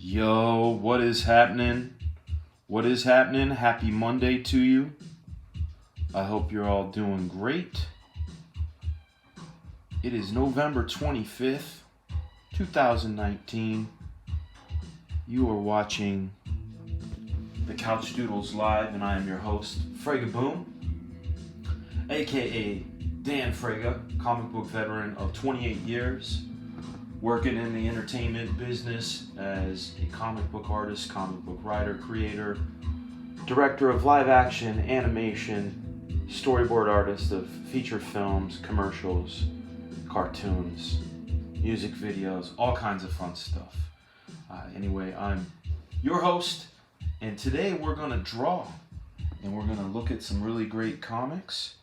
Yo, what is happening? What is happening? Happy Monday to you. I hope you're all doing great. It is November 25th, 2019. You are watching the Couchdoodles live, and I am your host, Fragaboom, aka Dan Fraga, comic book veteran of 28 years, working in the entertainment business as a comic book artist, comic book writer, creator, director of live action, animation, storyboard artist of feature films, commercials, cartoons, music videos, all kinds of fun stuff. Anyway, I'm your host, and today we're going to draw, and we're going to look at some really great comics.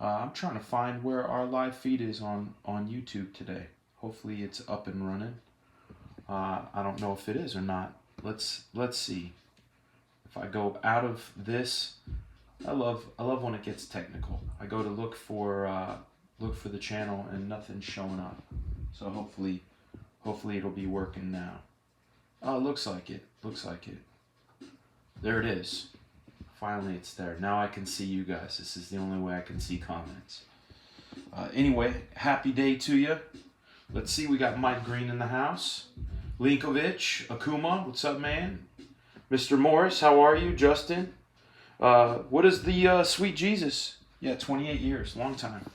I'm trying to find where our live feed is on YouTube today. Hopefully it's up and running. I don't know if it is or not. Let's see. If I go out of this, I love when it gets technical. I go to look for the channel and nothing's showing up. So hopefully it'll be working now. Oh, it looks like it. There it is. Finally, it's there. Now I can see you guys. This is the only way I can see comments. Anyway, happy day to you. Let's see, we got Mike Green in the house. Linkovich, Akuma, what's up, man? Mr. Morris, how are you? Justin? What is the Sweet Jesus? Yeah, 28 years. Long time.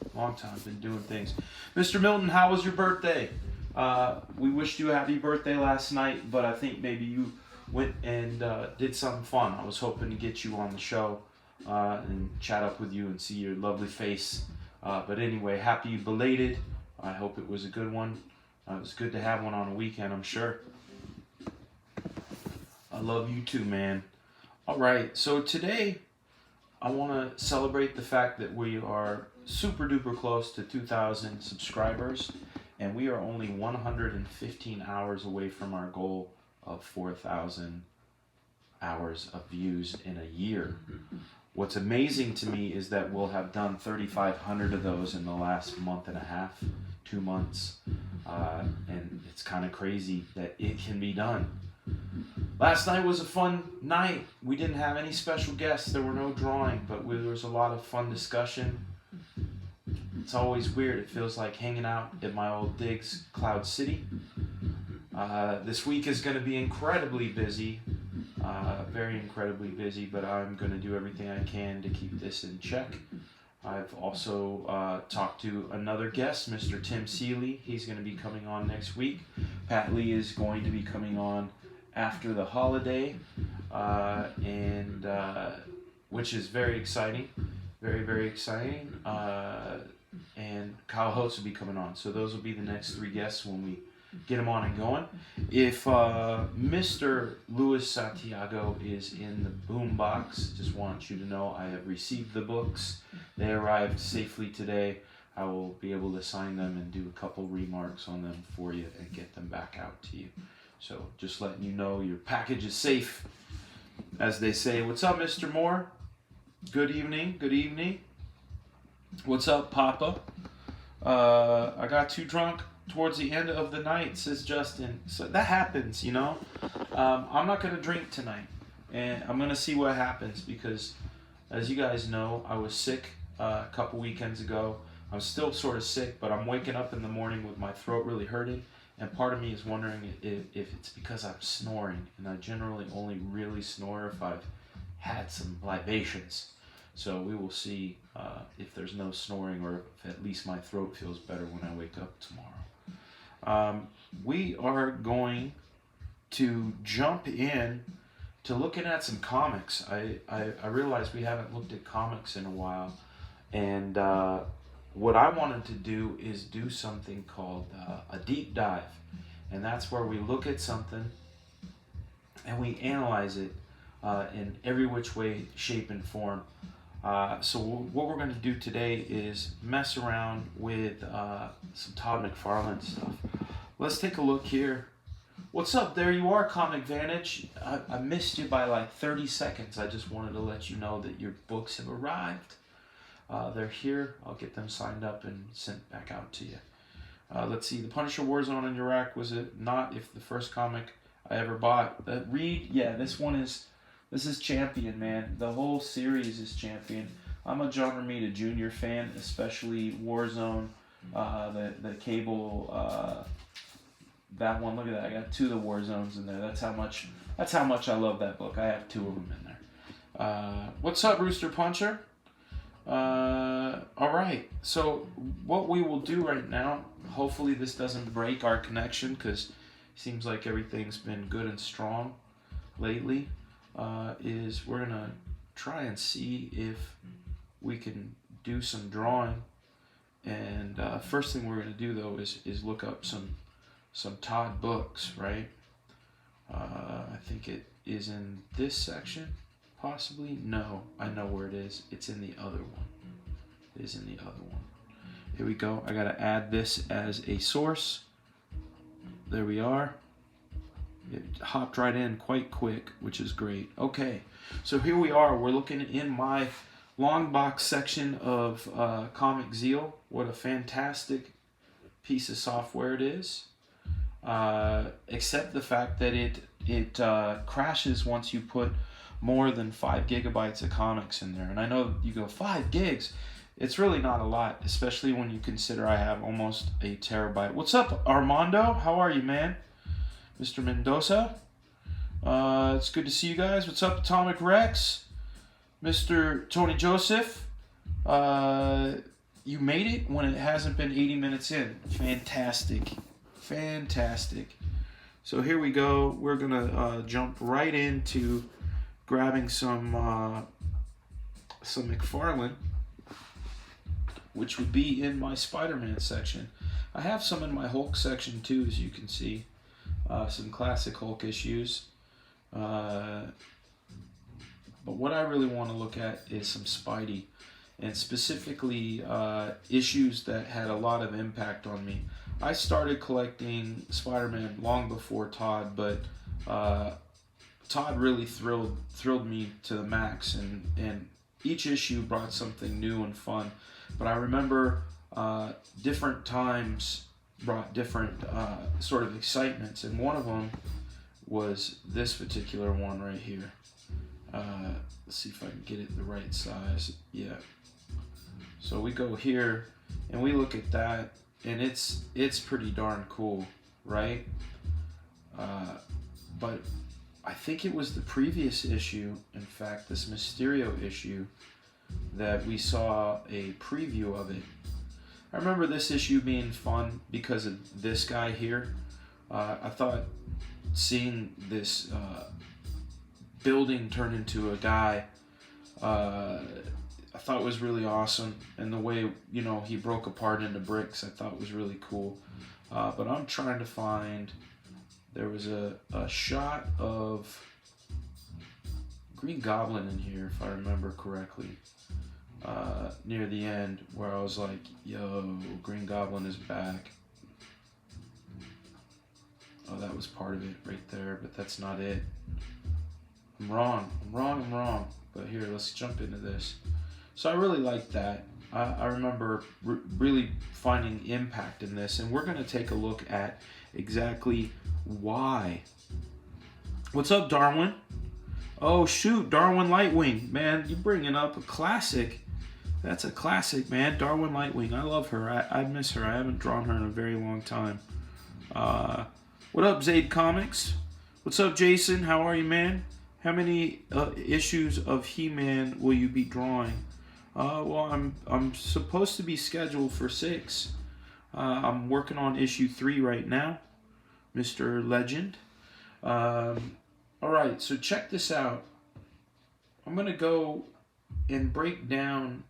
Been doing things. Mr. Milton, how was your birthday? We wished you a happy birthday last night, but I think maybe you went and did something fun. I was hoping to get you on the show and chat up with you and see your lovely face. But anyway, happy belated. I hope it was a good one. It was good to have one on a weekend, I'm sure. I love you too, man. All right, so today I want to celebrate the fact that we are super duper close to 2,000 subscribers, and we are only 115 hours away from our goal of 4,000 hours of views in a year. What's amazing to me is that we'll have done 3,500 of those in the last month and a half, 2 months, and it's kind of crazy that it can be done. Last night was a fun night. We didn't have any special guests. There were no drawing, but there was a lot of fun discussion. It's always weird. It feels like hanging out at my old digs, Cloud City. This week is going to be incredibly busy. Very incredibly busy, but I'm going to do everything I can to keep this in check. I've also talked to another guest, Mr. Tim Seeley. He's going to be coming on next week. Pat Lee is going to be coming on after the holiday, and which is very exciting. Very, very exciting. And Kyle Holtz will be coming on. So those will be the next 3 guests when we get them on and going. If Mr. Luis Santiago is in the boombox, just want you to know I have received the books. They arrived safely today. I will be able to sign them and do a couple remarks on them for you and get them back out to you. So just letting you know your package is safe, as they say. What's up, Mr. Moore? Good evening. What's up, Papa? I got too drunk towards the end of the night, says Justin. So that happens, you know. I'm not going to drink tonight, and I'm going to see what happens because, as you guys know, I was sick a couple weekends ago. I'm still sort of sick, but I'm waking up in the morning with my throat really hurting, and part of me is wondering if it's because I'm snoring, and I generally only really snore if I've had some libations. So we will see if there's no snoring, or if at least my throat feels better when I wake up tomorrow. We are going to jump in to looking at some comics. I realize we haven't looked at comics in a while, and what I wanted to do is do something called a deep dive, and that's where we look at something and we analyze it in every which way, shape, and form. So what we're going to do today is mess around with some Todd McFarlane stuff. Let's take a look here. What's up? There you are, Comic Vantage. I missed you by like 30 seconds. I just wanted to let you know that your books have arrived. They're here. I'll get them signed up and sent back out to you. Let's see. The Punisher Warzone in Iraq, was it not? If the first comic I ever bought. Read, yeah, this is Champion, man. The whole series is Champion. I'm a John Romita Jr. fan, especially Warzone, the cable, that one. Look at that. I got 2 of the Warzones in there. That's how much I love that book. I have 2 of them in there. What's up, Rooster Puncher? All right. So what we will do right now, hopefully this doesn't break our connection, because it seems like everything's been good and strong lately, is we're gonna try and see if we can do some drawing. And first thing we're gonna do though is look up some Todd books, right? I think it is in this section, possibly. No, I know where it is. It's in the other one. It is in the other one. Here we go. I gotta add this as a source. There we are. It hopped right in quite quick, which is great. Okay, so here we are. We're looking in my long box section of Comic Zeal. What a fantastic piece of software it is. Except the fact that it crashes once you put more than 5 gigabytes of comics in there. And I know you go, 5 gigs? It's really not a lot, especially when you consider I have almost a terabyte. What's up, Armando? How are you, man? Mr. Mendoza? It's good to see you guys. What's up, Atomic Rex? Mr. Tony Joseph? You made it when it hasn't been 80 minutes in. Fantastic. Fantastic. So here we go. We're gonna jump right into grabbing some McFarlane, which would be in my Spider-Man section. I have some in my Hulk section too, as you can see. Some classic Hulk issues. But what I really want to look at is some Spidey, and specifically issues that had a lot of impact on me. I started collecting Spider-Man long before Todd, but Todd really thrilled me to the max, and each issue brought something new and fun. But I remember different times brought different sort of excitements, and one of them was this particular one right here. Let's see if I can get it the right size. Yeah. So we go here and we look at that, and it's pretty darn cool, right? But I think it was the previous issue, in fact, this Mysterio issue, that we saw a preview of it. I remember this issue being fun because of this guy here. I thought seeing this building turn into a guy, I thought was really awesome, and the way, you know, he broke apart into bricks, I thought was really cool. But I'm trying to find, there was a shot of Green Goblin in here, if I remember correctly, near the end, where I was like, yo, Green Goblin is back. Oh, that was part of it right there, but that's not it. I'm wrong. But here, let's jump into this. So I really like that. I remember really finding impact in this, and we're going to take a look at exactly why. What's up, Darwin? Oh, shoot, Darwin Lightwing. Man, you're bringing up a classic. That's a classic, man. Darwin Lightwing. I love her. I miss her. I haven't drawn her in a very long time. What up, Zaid Comics? What's up, Jason? How are you, man? How many issues of He-Man will you be drawing? Well, I'm supposed to be scheduled for 6. I'm working on issue 3 right now, Mr. Legend. All right, so check this out. I'm gonna go and break down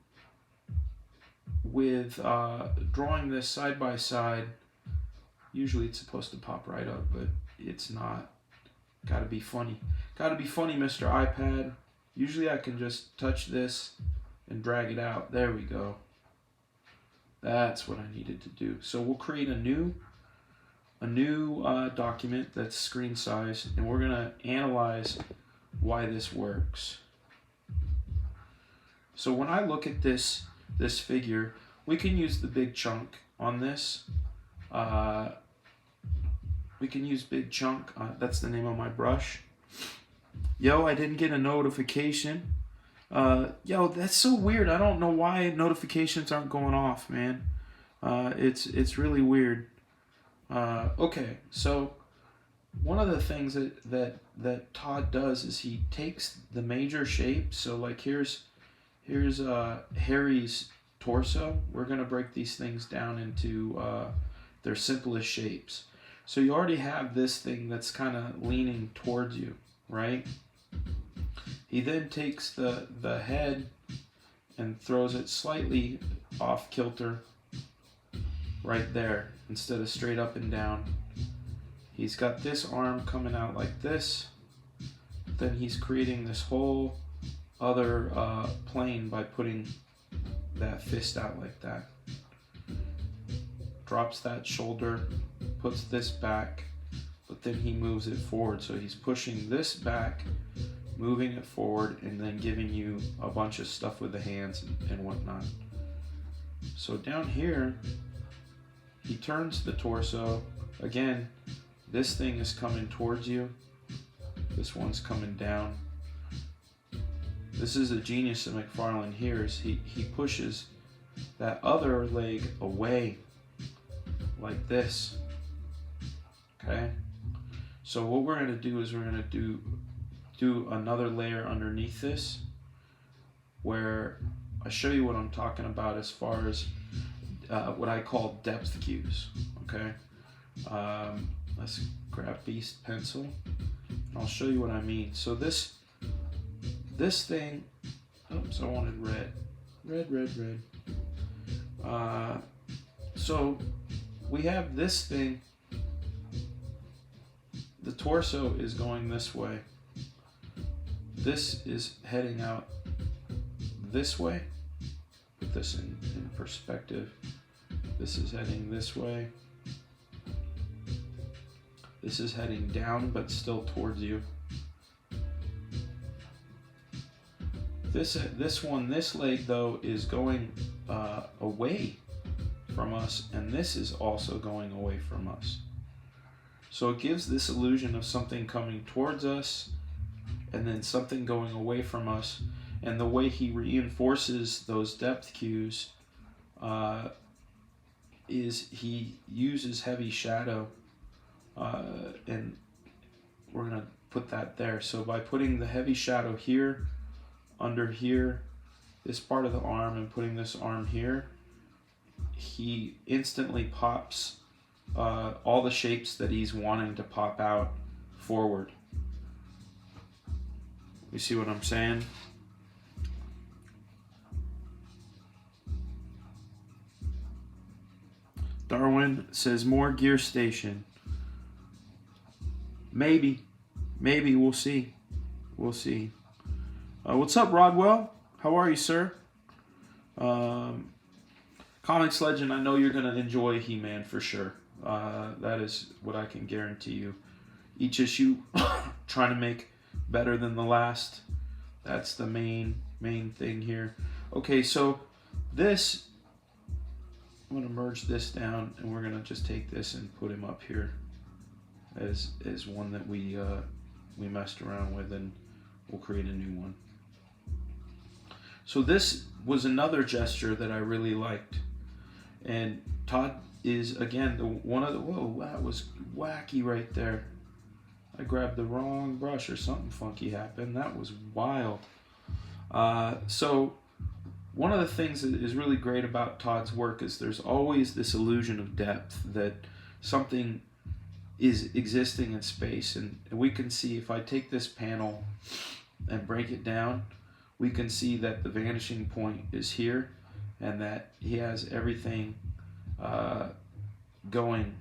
with drawing this side by side. Usually it's supposed to pop right up, but it's not. Gotta be funny. Gotta be funny, Mr. iPad. Usually I can just touch this and drag it out. There we go. That's what I needed to do. So we'll create a new document that's screen size, and we're gonna analyze why this works. So when I look at this figure, we can use the big chunk on this. We can use Big Chunk. That's the name of my brush. Yo, I didn't get a notification. Yo, that's so weird. I don't know why notifications aren't going off, man. It's really weird. Okay, so one of the things that Todd does is he takes the major shapes. So like here's Harry's torso. We're gonna break these things down into their simplest shapes. So you already have this thing that's kind of leaning towards you, right? He then takes the head and throws it slightly off kilter right there instead of straight up and down. He's got this arm coming out like this. Then he's creating this whole other plane by putting that fist out like that. Drops that shoulder, puts this back, but then he moves it forward. So he's pushing this back, moving it forward, and then giving you a bunch of stuff with the hands and whatnot. So down here, he turns the torso. Again, this thing is coming towards you. This one's coming down. This is a genius of McFarlane here, is he pushes that other leg away like this. Okay? So what we're going to do is we're going to do another layer underneath this where I show you what I'm talking about as far as what I call depth cues. Okay? Let's grab Beast Pencil and I'll show you what I mean. So this thing, oops, I wanted red. So we have this thing, the torso is going this way. This is heading out this way. Put this in perspective. This is heading this way. This is heading down, but still towards you. This leg though is going away from us, and this is also going away from us. So it gives this illusion of something coming towards us and then something going away from us. And the way he reinforces those depth cues is he uses heavy shadow, and we're going to put that there. So by putting the heavy shadow here, under here, this part of the arm, and putting this arm here, he instantly pops all the shapes that he's wanting to pop out forward. You see what I'm saying? Darwin says more gear station. Maybe we'll see. What's up, Rodwell? How are you, sir? Comics Legend, I know you're going to enjoy He-Man for sure. That is what I can guarantee you. Each issue, trying to make better than the last. That's the main thing here. Okay, so this, I'm going to merge this down, and we're going to just take this and put him up here as one that we messed around with, and we'll create a new one. So this was another gesture that I really liked, and Todd is again whoa, that was wacky right there. I grabbed the wrong brush or something funky happened. That was wild. So one of the things that is really great about Todd's work is there's always this illusion of depth, that something is existing in space, and we can see if I take this panel and break it down, we can see that the vanishing point is here, and that he has everything going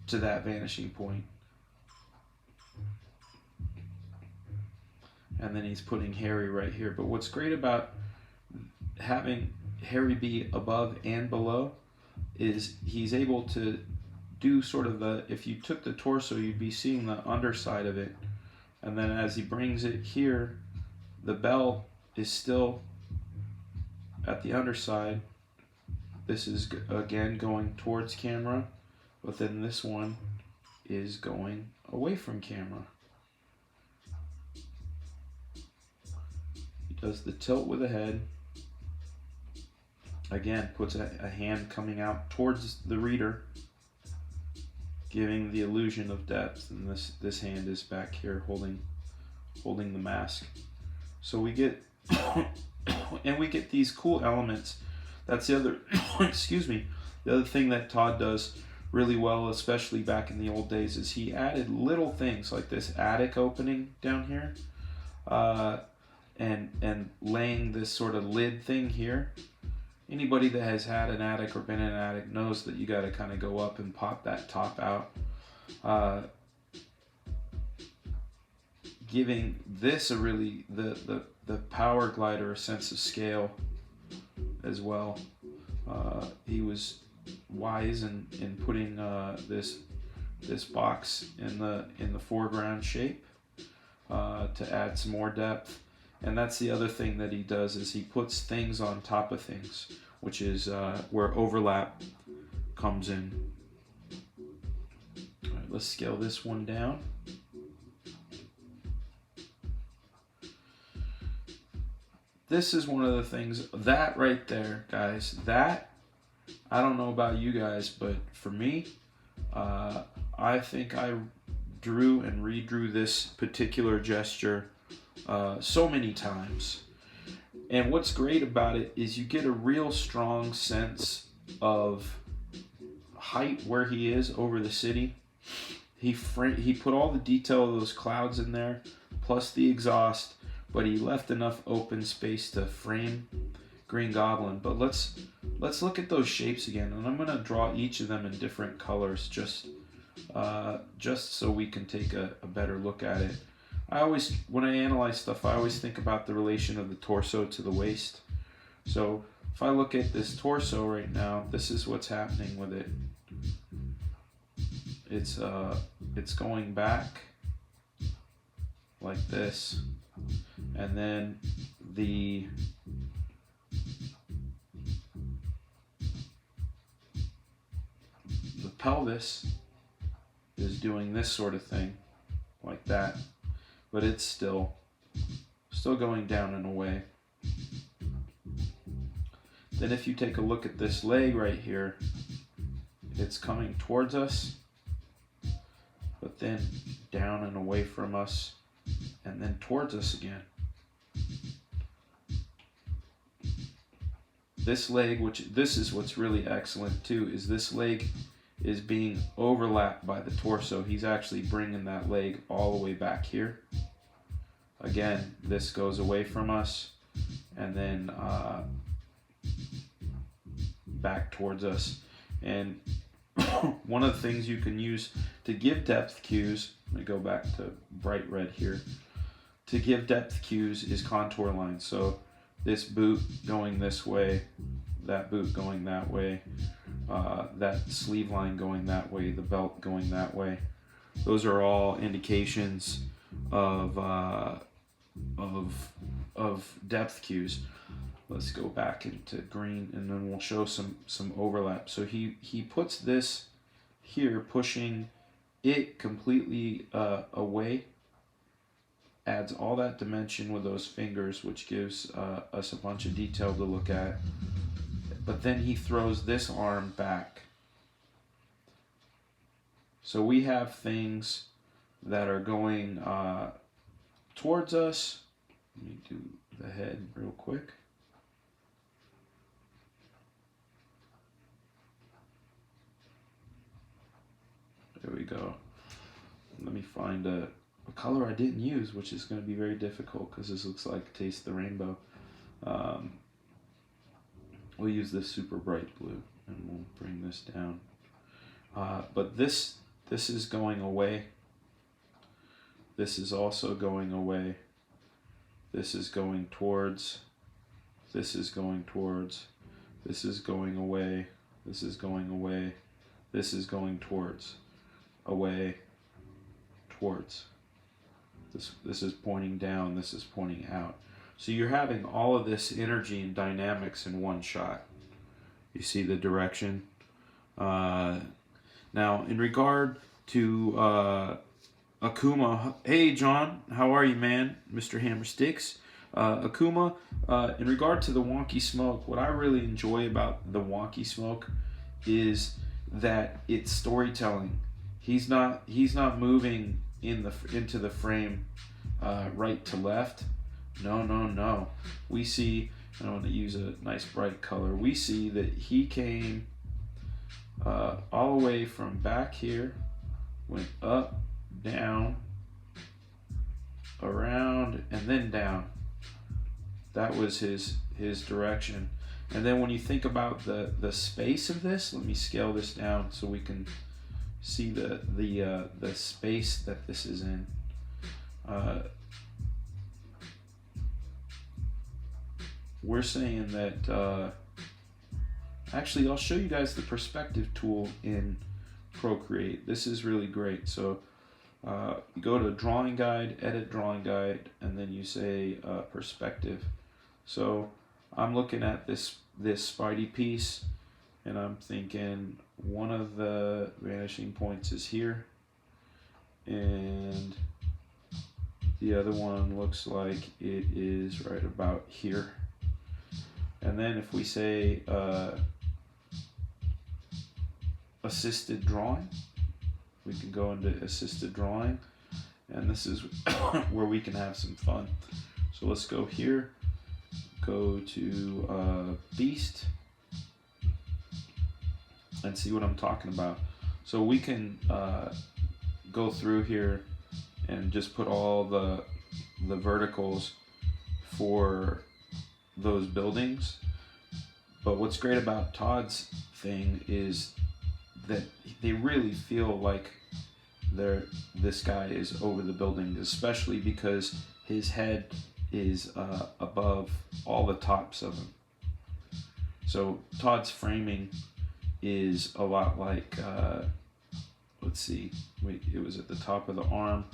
to that vanishing point. And then he's putting Harry right here. But what's great about having Harry be above and below is he's able to do sort of the, if you took the torso, you'd be seeing the underside of it. And then as he brings it here, the bell is still at the underside. This is again going towards camera, but then this one is going away from camera. He does the tilt with the head. Again, puts a hand coming out towards the reader, giving the illusion of depth. And this hand is back here holding the mask. So we get and we get these cool elements. That's the other excuse me. The other thing that Todd does really well, especially back in the old days, is he added little things like this attic opening down here, and laying this sort of lid thing here. Anybody that has had an attic or been in an attic knows that you got to kind of go up and pop that top out, giving this a really the power glider a sense of scale as well. He was wise in putting this box in the foreground shape to add some more depth. And that's the other thing that he does, is he puts things on top of things, which is where overlap comes in. All right, let's scale this one down. This is one of the things, that right there, guys, that, I don't know about you guys, but for me, I think I drew and redrew this particular gesture so many times. And what's great about it is you get a real strong sense of height where he is over the city. He put all the detail of those clouds in there, plus the exhaust, but he left enough open space to frame Green Goblin. But let's look at those shapes again, and I'm gonna draw each of them in different colors just so we can take a better look at it. When I analyze stuff, I always think about the relation of the torso to the waist. So if I look at this torso right now, this is what's happening with it. It's going back like this, and then the pelvis is doing this sort of thing like that, but it's still going down and away. Then if you take a look at this leg right here, it's coming towards us, but then down and away from us, and then towards us again. This leg, this is what's really excellent too, is this leg is being overlapped by the torso. He's actually bringing that leg all the way back here. Again, this goes away from us, and then back towards us. And one of the things you can use to give depth cues, let me go back to bright red here, to give depth cues is contour lines. So this boot going this way, that boot going that way, that sleeve line going that way, the belt going that way. Those are all indications of depth cues. Let's go back into green, and then we'll show some overlap. So he puts this here, pushing it completely away, adds all that dimension with those fingers, which gives us a bunch of detail to look at. But then he throws this arm back. So we have things that are going towards us. Let me do the head real quick. There we go. Let me find a color I didn't use, which is going to be very difficult because this looks like Taste the Rainbow. We'll use this super bright blue, and we'll bring this down. But this is going away. This is also going away. This is going towards. This is going towards. This is going away. This is going away. This is going towards. Away. Towards. This is pointing down. This is pointing out. So you're having all of this energy and dynamics in one shot. You see the direction. Now, in regard to Akuma. Hey, John, how are you, man? Mr. Hammersticks. Akuma, in regard to the wonky smoke, what I really enjoy about the wonky smoke is that it's storytelling. He's not moving into the frame right to left. No, no, no. We see, and I want to use a nice bright color. We see that he came all the way from back here, went up, down, around, and then down. That was his direction. And then when you think about the space of this, let me scale this down so we can see the space that this is in. We're saying that actually I'll show you guys the perspective tool in Procreate. This is really great. So you go to drawing guide, edit drawing guide, and then you say perspective. So I'm looking at this Spidey piece, and I'm thinking one of the vanishing points is here, and the other one looks like it is right about here. And then if we say assisted drawing, we can go into assisted drawing, and this is where we can have some fun. So let's go here, go to Beast, and see what I'm talking about. So we can go through here and just put all the verticals for those buildings. But what's great about Todd's thing is that they really feel like this guy is over the building, especially because his head is above all the tops of them. So Todd's framing is a lot like, let's see, wait, it was at the top of the arm.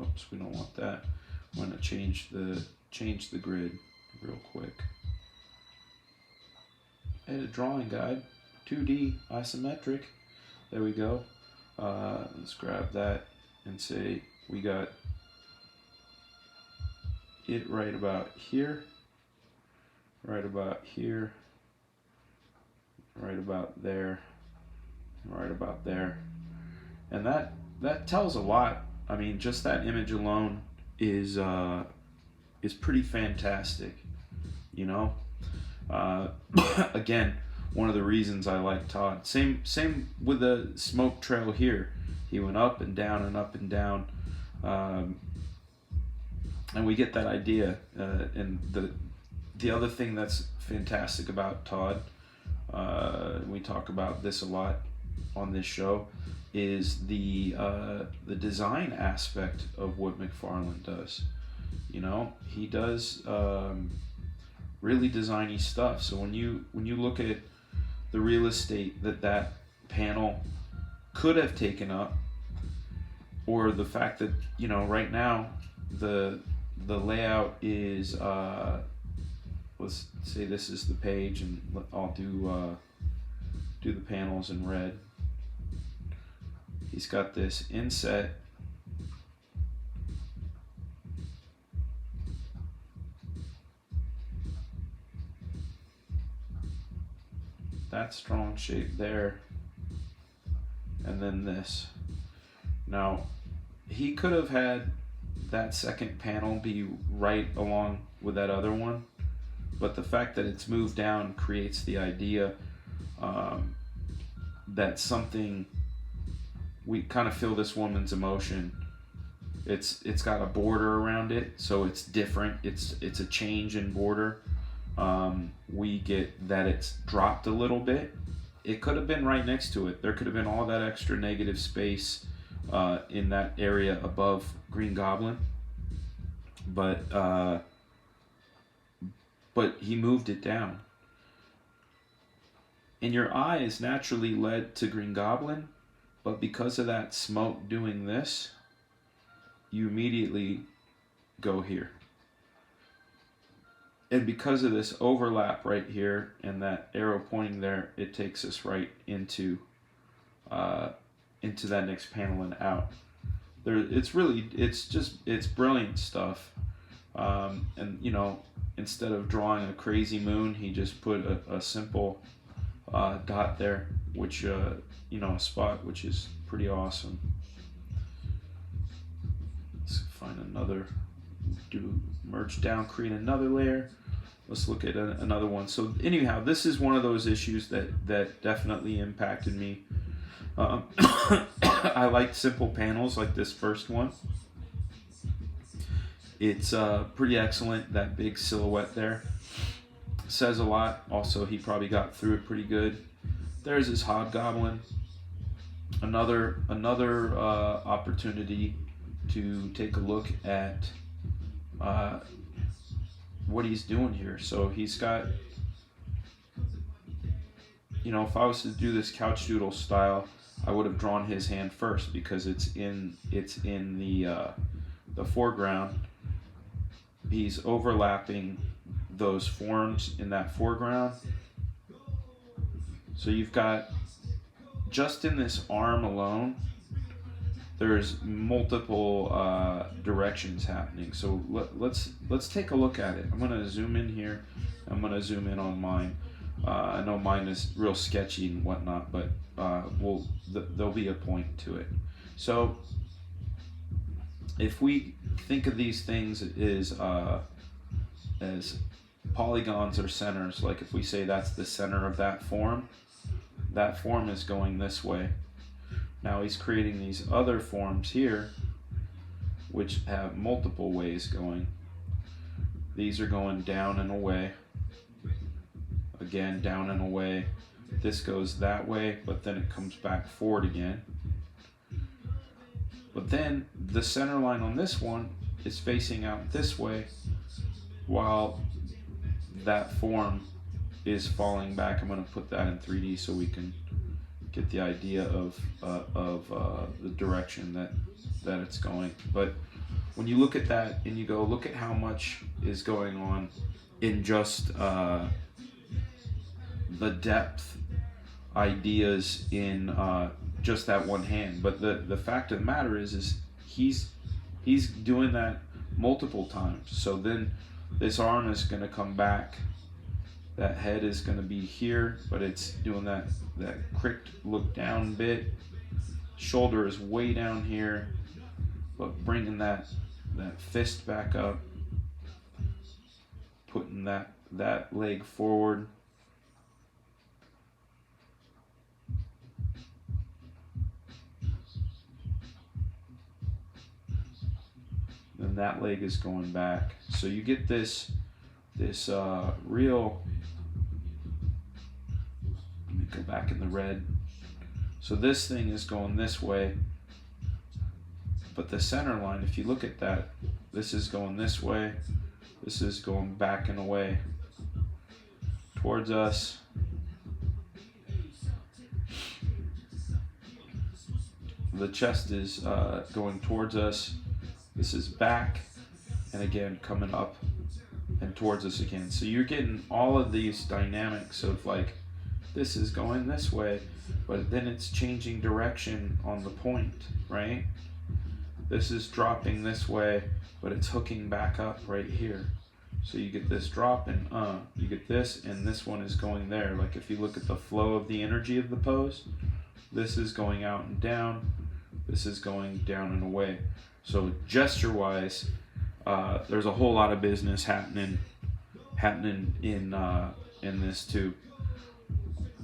Oops, we don't want that. I'm gonna change the grid real quick. Edit drawing guide, 2D isometric. There we go. Let's grab that and say we got it right about here, right about here, right about there, right about there. And that tells a lot. I mean, just that image alone is pretty fantastic, you know. Again, one of the reasons I like Todd. Same with the smoke trail here. He went up and down and up and down, and we get that idea. And the other thing that's fantastic about Todd, we talk about this a lot on this show, is the design aspect of what McFarlane does. You know, he does really designy stuff. So when you look at the real estate that panel could have taken up, or the fact that, you know, right now the layout is let's say this is the page, and I'll do the panels in red. He's got this inset. That strong shape there, and then this. Now, he could have had that second panel be right along with that other one, but the fact that it's moved down creates the idea that something, we kind of feel this woman's emotion. It's got a border around it, so it's different. It's a change in border. We get that it's dropped a little bit. It could have been right next to it. There could have been all that extra negative space in that area above Green Goblin, but he moved it down. And your eye is naturally led to Green Goblin, but because of that smoke doing this, you immediately go here. And because of this overlap right here and that arrow pointing there, it takes us right into into that next panel and out. It's brilliant stuff. And you know, instead of drawing a crazy moon, he just put a simple dot there, which you know, a spot, which is pretty awesome. Let's find another. Do merge down, create another layer. Let's look at another one. So anyhow, this is one of those issues that definitely impacted me. I like simple panels like this first one. It's pretty excellent. That big silhouette there says a lot. Also, he probably got through it pretty good. There's his hobgoblin. Another opportunity to take a look at what he's doing here. So he's got, you know, if I was to do this Couchdoodle style, I would have drawn his hand first because it's in the foreground. He's overlapping those forms in that foreground. So you've got, just in this arm alone, there's multiple directions happening. So let's take a look at it. I'm gonna zoom in here. I'm gonna zoom in on mine. I know mine is real sketchy and whatnot, but there'll be a point to it. So if we think of these things as polygons or centers, like if we say that's the center of that form is going this way. Now he's creating these other forms here, which have multiple ways going. These are going down and away. Again, down and away. This goes that way, but then it comes back forward again. But then the center line on this one is facing out this way, while that form is falling back. I'm going to put that in 3D so we can get the idea of the direction that it's going. But when you look at that and you go, look at how much is going on in just the depth ideas in just that one hand. But the fact of the matter is he's doing that multiple times. So then this arm is going to come back. That head is going to be here, but it's doing that cricked look down bit. Shoulder is way down here, but bringing that fist back up, putting that leg forward. Then that leg is going back. So you get this real. Let me go back in the red. So this thing is going this way, but the center line, if you look at that, this is going this way, this is going back and away towards us. The chest is going towards us. This is back, and again coming up and towards us again. So you're getting all of these dynamics of like, this is going this way, but then it's changing direction on the point, right? This is dropping this way, but it's hooking back up right here. So you get this drop and you get this, and this one is going there. Like if you look at the flow of the energy of the pose, this is going out and down, this is going down and away. So gesture-wise, there's a whole lot of business happening in this too.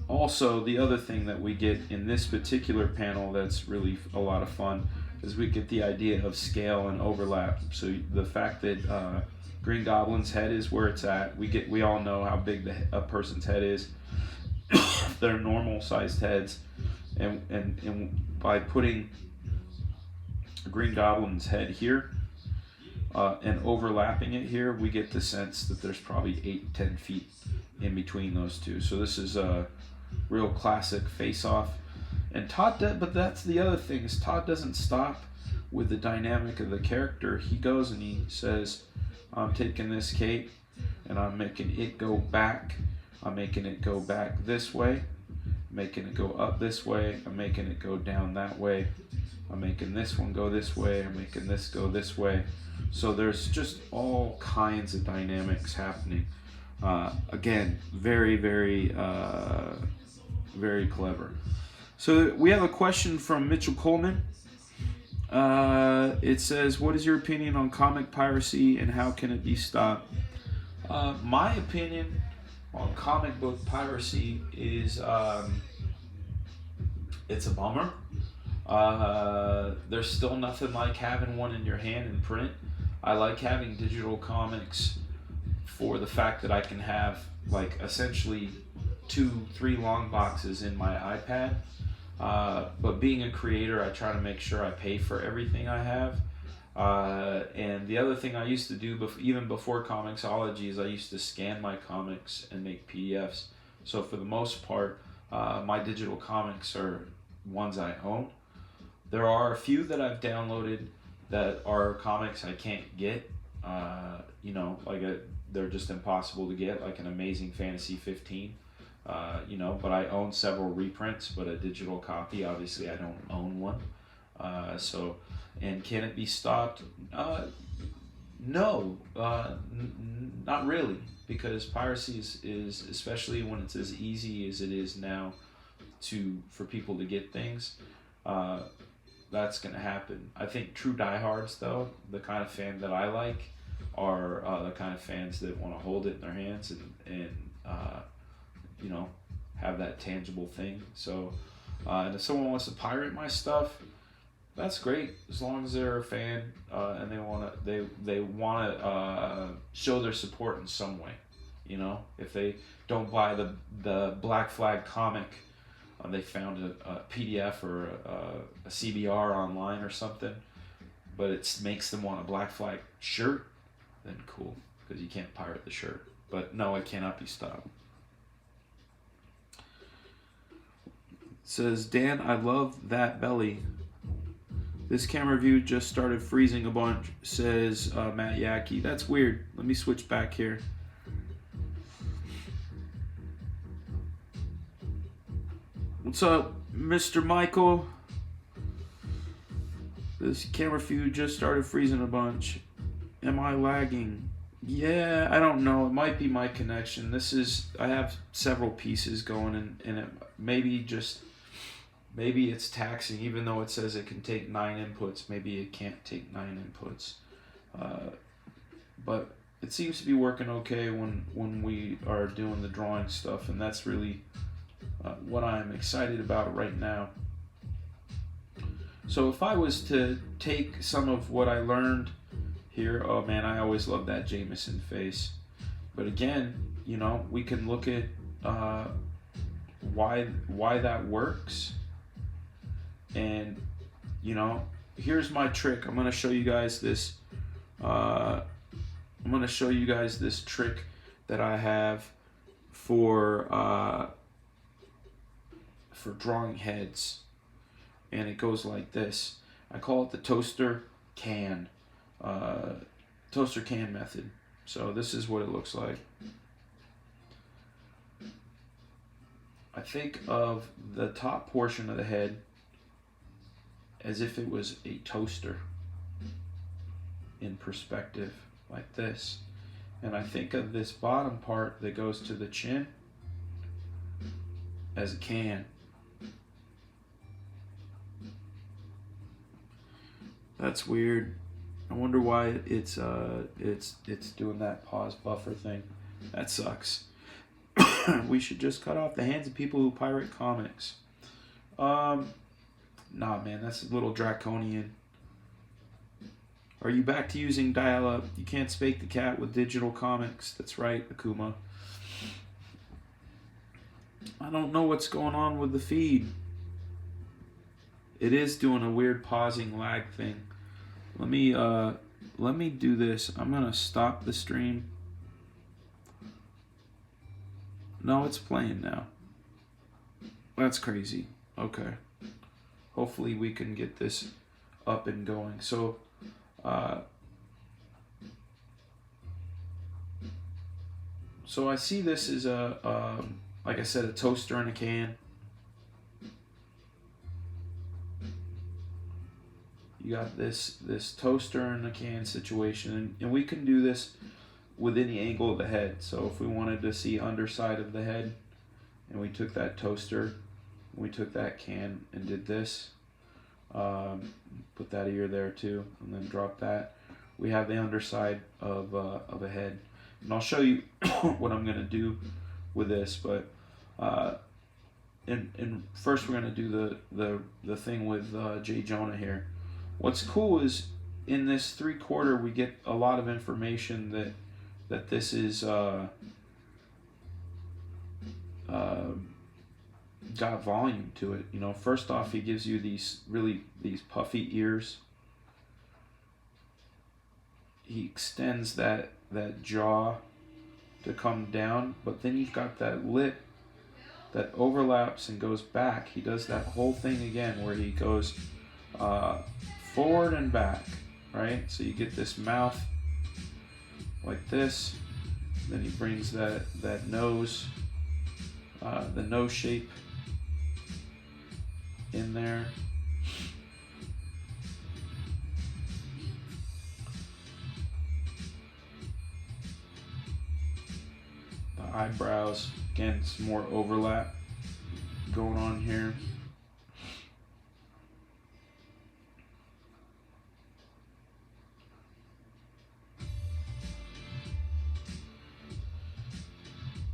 Also, the other thing that we get in this particular panel that's really a lot of fun is we get the idea of scale and overlap. So the fact that Green Goblin's head is where it's at, we all know how big a person's head is. They're normal sized heads, and by putting Green Goblin's head here and overlapping it here, we get the sense that there's probably 8-10 feet in between those two. So this is a real classic face-off. And but that's the other thing, is Todd doesn't stop with the dynamic of the character. He goes and he says, I'm taking this cape and I'm making it go back. I'm making it go back this way. making it go up this way, I'm making it go down that way, I'm making this one go this way, I'm making this go this way. So there's just all kinds of dynamics happening. Again, very, very, very clever. So we have a question from Mitchell Coleman. It says, what is your opinion on comic piracy and how can it be stopped? My opinion on comic book piracy is it's a bummer. There's still nothing like having one in your hand in print. I like having digital comics for the fact that I can have like essentially 2-3 long boxes in my iPad. But being a creator, I try to make sure I pay for everything I have. And the other thing I used to do, even before Comixology, is I used to scan my comics and make PDFs. So for the most part, my digital comics are ones I own. There are a few that I've downloaded that are comics I can't get. They're just impossible to get, like an Amazing Fantasy 15. But I own several reprints, but a digital copy, obviously I don't own one. And can it be stopped? No, not really, because piracy is, especially when it's as easy as it is now for people to get things, that's going to happen. I think true diehards, though, the kind of fan that I like, are the kind of fans that want to hold it in their hands and have that tangible thing. So, and if someone wants to pirate my stuff, that's great, as long as they're a fan and they want to show their support in some way. If they don't buy the Black Flag comic, they found a PDF or a CBR online or something, but it makes them want a Black Flag shirt, then cool, because you can't pirate the shirt. But no, it cannot be stopped. Says, Dan, I love that belly. This camera view just started freezing a bunch, says Matt Yackey. That's weird. Let me switch back here. What's up, Mr. Michael? This camera view just started freezing a bunch. Am I lagging? Yeah, I don't know. It might be my connection. I have several pieces going, and it maybe it's taxing, even though it says it can take 9 inputs. Maybe it can't take 9 inputs. But it seems to be working okay when we are doing the drawing stuff, and that's really what I'm excited about right now. So if I was to take some of what I learned here, oh man, I always love that Jameson face. But again, we can look at why that works. And here's my trick. I'm going to show you guys this. I'm going to show you guys this trick that I have for drawing heads, and it goes like this. I call it the toaster can method. So this is what it looks like. I think of the top portion of the head as if it was a toaster in perspective, like this. And I think of this bottom part that goes to the chin as a can. That's weird. I wonder why it's doing that pause buffer thing. That sucks. We should just cut off the hands of people who pirate comics. Nah, man, that's a little draconian. Are you back to using dial-up? You can't spank the cat with digital comics. That's right, Akuma. I don't know what's going on with the feed. It is doing a weird pausing lag thing. Let me do this. I'm gonna stop the stream. No, it's playing now. That's crazy. Okay. Hopefully we can get this up and going. So, I see this as like I said, a toaster in a can. you got this toaster in a can situation, and we can do this with any angle of the head. So if we wanted to see underside of the head, and we took that toaster, we took that can and did this, put that ear there too, and then drop that, we have the underside of a head. And I'll show you what I'm gonna do with this, but and first we're gonna do the thing with J. Jonah here. What's cool is in this 3/4 we get a lot of information that this is got volume to it. You know, first off, he gives you these puffy ears. He extends that jaw to come down, but then you've got that lip that overlaps and goes back. He does that whole thing again where he goes forward and back, right? So you get this mouth like this, then he brings that nose, the nose shape in there. The eyebrows, again, some more overlap going on here.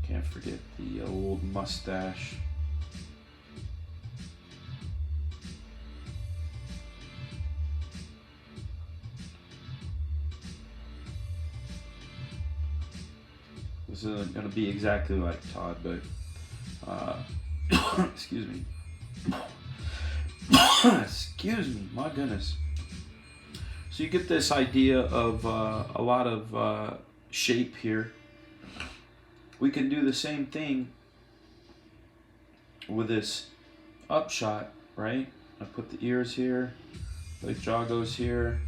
Can't forget the old mustache. This isn't going to be exactly like Todd, but excuse me. Excuse me, my goodness. So you get this idea of a lot of shape here. We can do the same thing with this upshot, right? I put the ears here, the jaw goes here,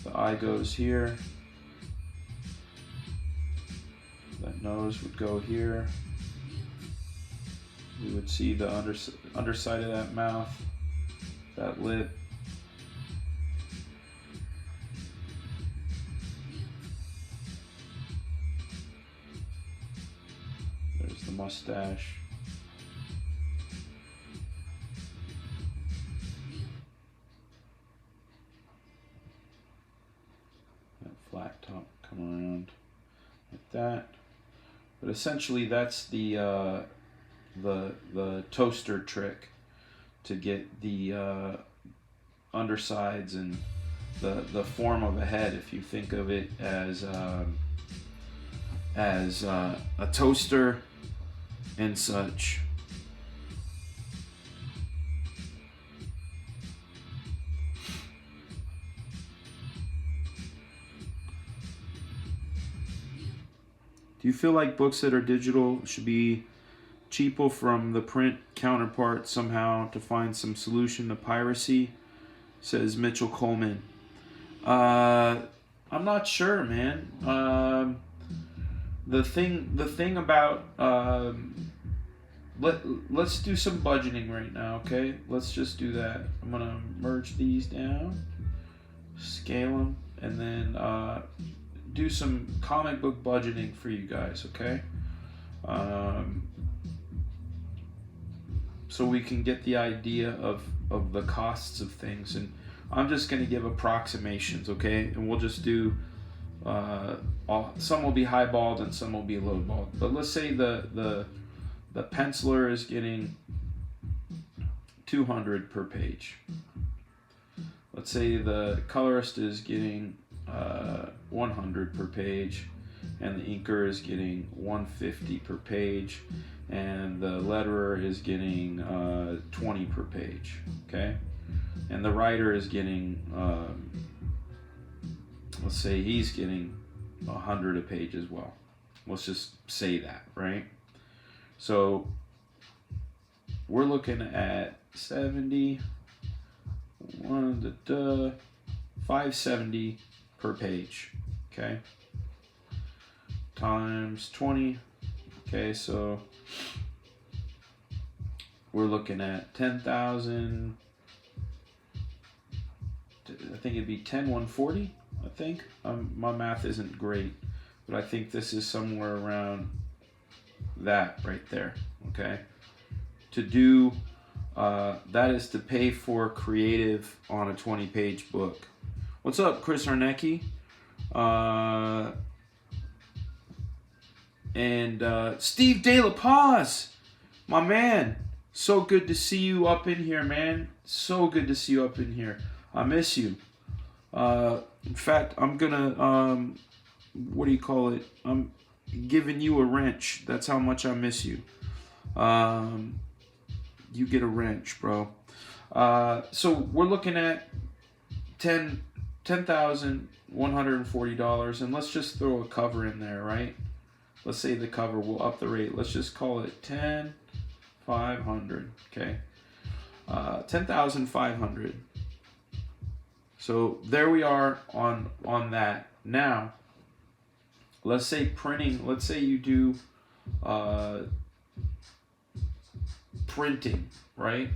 the eye goes here, that nose would go here. We would see the underside of that mouth, that lip. There's the mustache. That flat top come around like that. But essentially that's the toaster trick to get the undersides and the form of a head, if you think of it as a toaster and such. Do you feel like books that are digital should be cheaper from the print counterpart somehow to find some solution to piracy? Says Mitchell Coleman. I'm not sure, man. The thing about let's do some budgeting right now, okay? Let's just do that. I'm gonna merge these down, scale them, and then do some comic book budgeting for you guys, okay? So we can get the idea of the costs of things, and I'm just going to give approximations, okay? And we'll just do some will be highballed and some will be lowballed. But let's say the penciler is getting $200 per page. Let's say the colorist is getting $100 per page, and the inker is getting $150 per page, and the letterer is getting $20 per page, okay? And the writer is getting, let's say he's getting $100 a page as well. Let's just say that, right? So we're looking at 70, $570 per page, okay? Times 20, okay, so we're looking at 10,000 I think it'd be 10,140. I think my math isn't great, but I think this is somewhere around that right there. Okay, to do that is to pay for creative on a 20-page book. What's up, Chris Arnecki? And Steve De La Paz, my man. So good to see you up in here, man. So good to see you up in here. I miss you. In fact, I'm gonna, what do you call it? I'm giving you a wrench. That's how much I miss you. You get a wrench, bro. So we're looking at $10,140, and let's just throw a cover in there, right? Let's say the cover will up the rate. Let's just call it 10,500. Okay, 10,500. So there we are on that. Now, let's say printing. Let's say you do printing, right?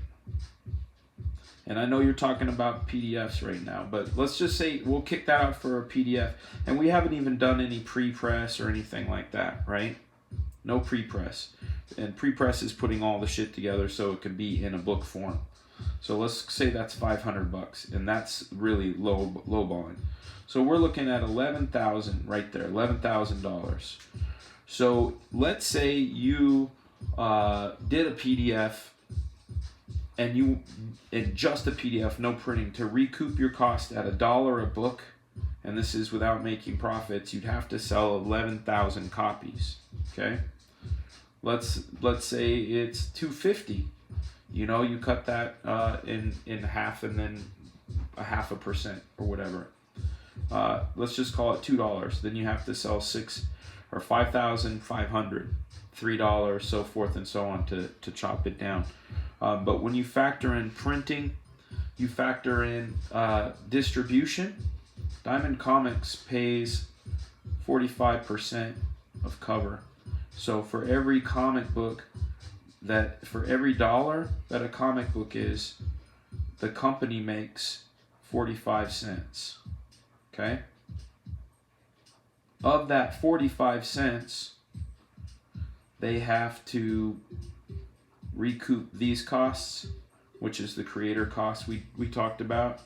And I know you're talking about PDFs right now, but let's just say we'll kick that out for a PDF. And we haven't even done any pre-press or anything like that, right? No pre-press. And pre-press is putting all the shit together so it can be in a book form. So let's say that's $500, and that's really lowballing. So we're looking at $11,000 right there, $11,000. So let's say you did a PDF, and just a PDF, no printing, to recoup your cost at $1 a book, and this is without making profits, you'd have to sell 11,000 copies. Okay, let's say it's $250. You know, you cut that in half, and then a 0.5% or whatever. Let's just call it $2. Then you have to sell 5,500, $3, so forth and so on to chop it down. But when you factor in printing, you factor in distribution. Diamond Comics pays 45% of cover. So for every comic book for every $1 that a comic book is, the company makes 45 cents. Okay? Of that 45 cents, they have to recoup these costs, which is the creator costs we talked about.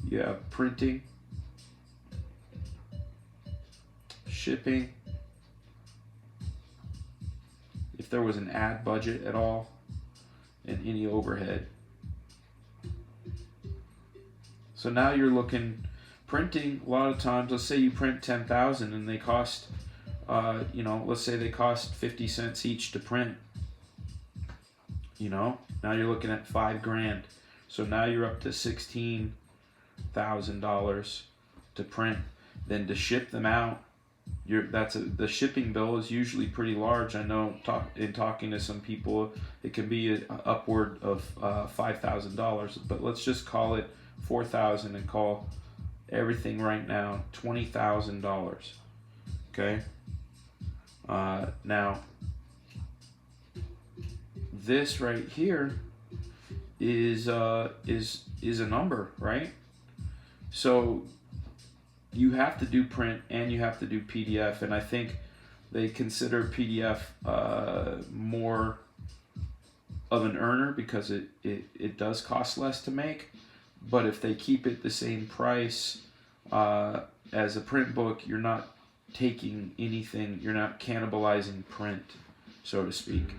You have printing, shipping, if there was an ad budget at all, and any overhead. So now you're looking, printing, a lot of times, let's say you print 10,000 and they cost, let's say they cost 50 cents each to print. Now you're looking at $5,000. So now you're up to $16,000 to print. Then to ship them out, the shipping bill is usually pretty large. I know in talking to some people, it can be upward of $5,000. But let's just call it $4,000 and call everything right now $20,000. Okay. Now, this right here is a number, right? So you have to do print and you have to do PDF, and I think they consider PDF more of an earner because it does cost less to make. But if they keep it the same price as a print book, you're not taking anything, you're not cannibalizing print, so to speak.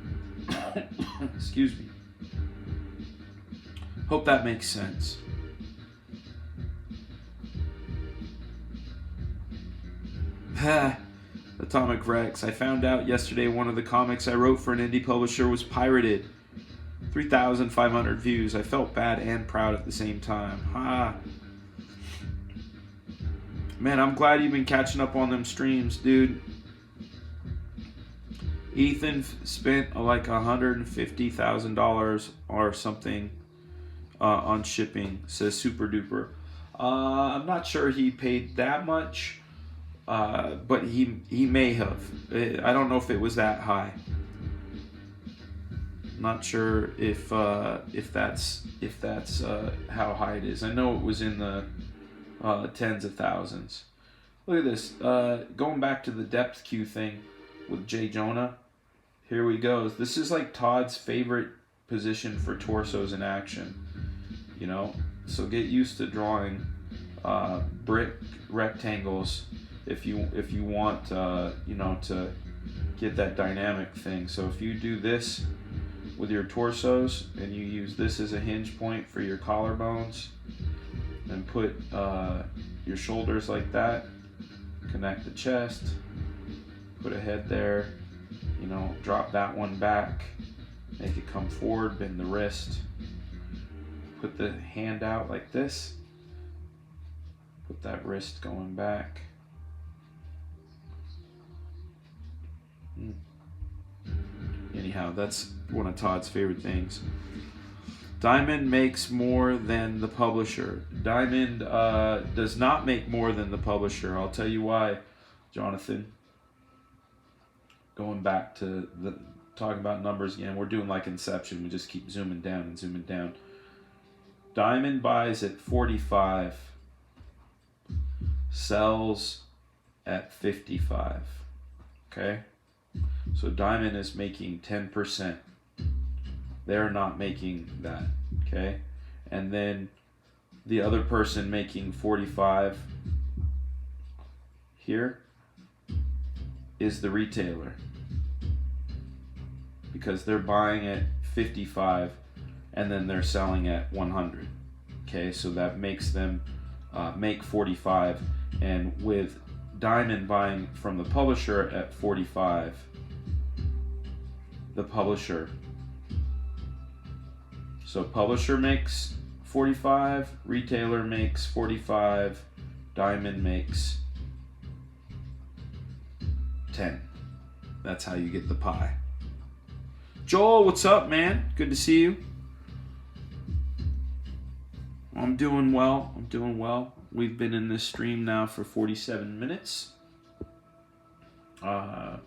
Excuse me. Hope that makes sense. Atomic Rex. I found out yesterday one of the comics I wrote for an indie publisher was pirated. 3,500 views. I felt bad and proud at the same time. Man, I'm glad you've been catching up on them streams, dude. Ethan spent like $150,000 or something on shipping, says Super Duper. I'm not sure he paid that much, but he may have. I don't know if it was that high. Not sure if that's how high it is. I know it was in the tens of thousands. Look at this. Going back to the depth cue thing with Jay Jonah. Here we go. This is like Todd's favorite position for torsos in action. You know, so get used to drawing brick rectangles if you want you know, to get that dynamic thing. So if you do this with your torsos and you use this as a hinge point for your collarbones and put your shoulders like that, connect the chest, put a head there, you know, drop that one back, make it come forward, bend the wrist, put the hand out like this, put that wrist going back. Anyhow, that's one of Todd's favorite things. Diamond makes more than the publisher. Diamond does not make more than the publisher. I'll tell you why, Jonathan. Going back to the talking about numbers again, we're doing like Inception. We just keep zooming down and zooming down. Diamond buys at 45, sells at 55. Okay? So Diamond is making 10%. They're not making that. Okay? And then the other person making 45 here is the retailer, because they're buying at 55 and then they're selling at 100. Okay, so that makes them make 45, and with Diamond buying from the publisher at 45, the publisher, so publisher makes 45, retailer makes 45, Diamond makes 10. That's how you get the pie. Joel, what's up, man? Good to see you. I'm doing well. I'm doing well. We've been in this stream now for 47 minutes. We're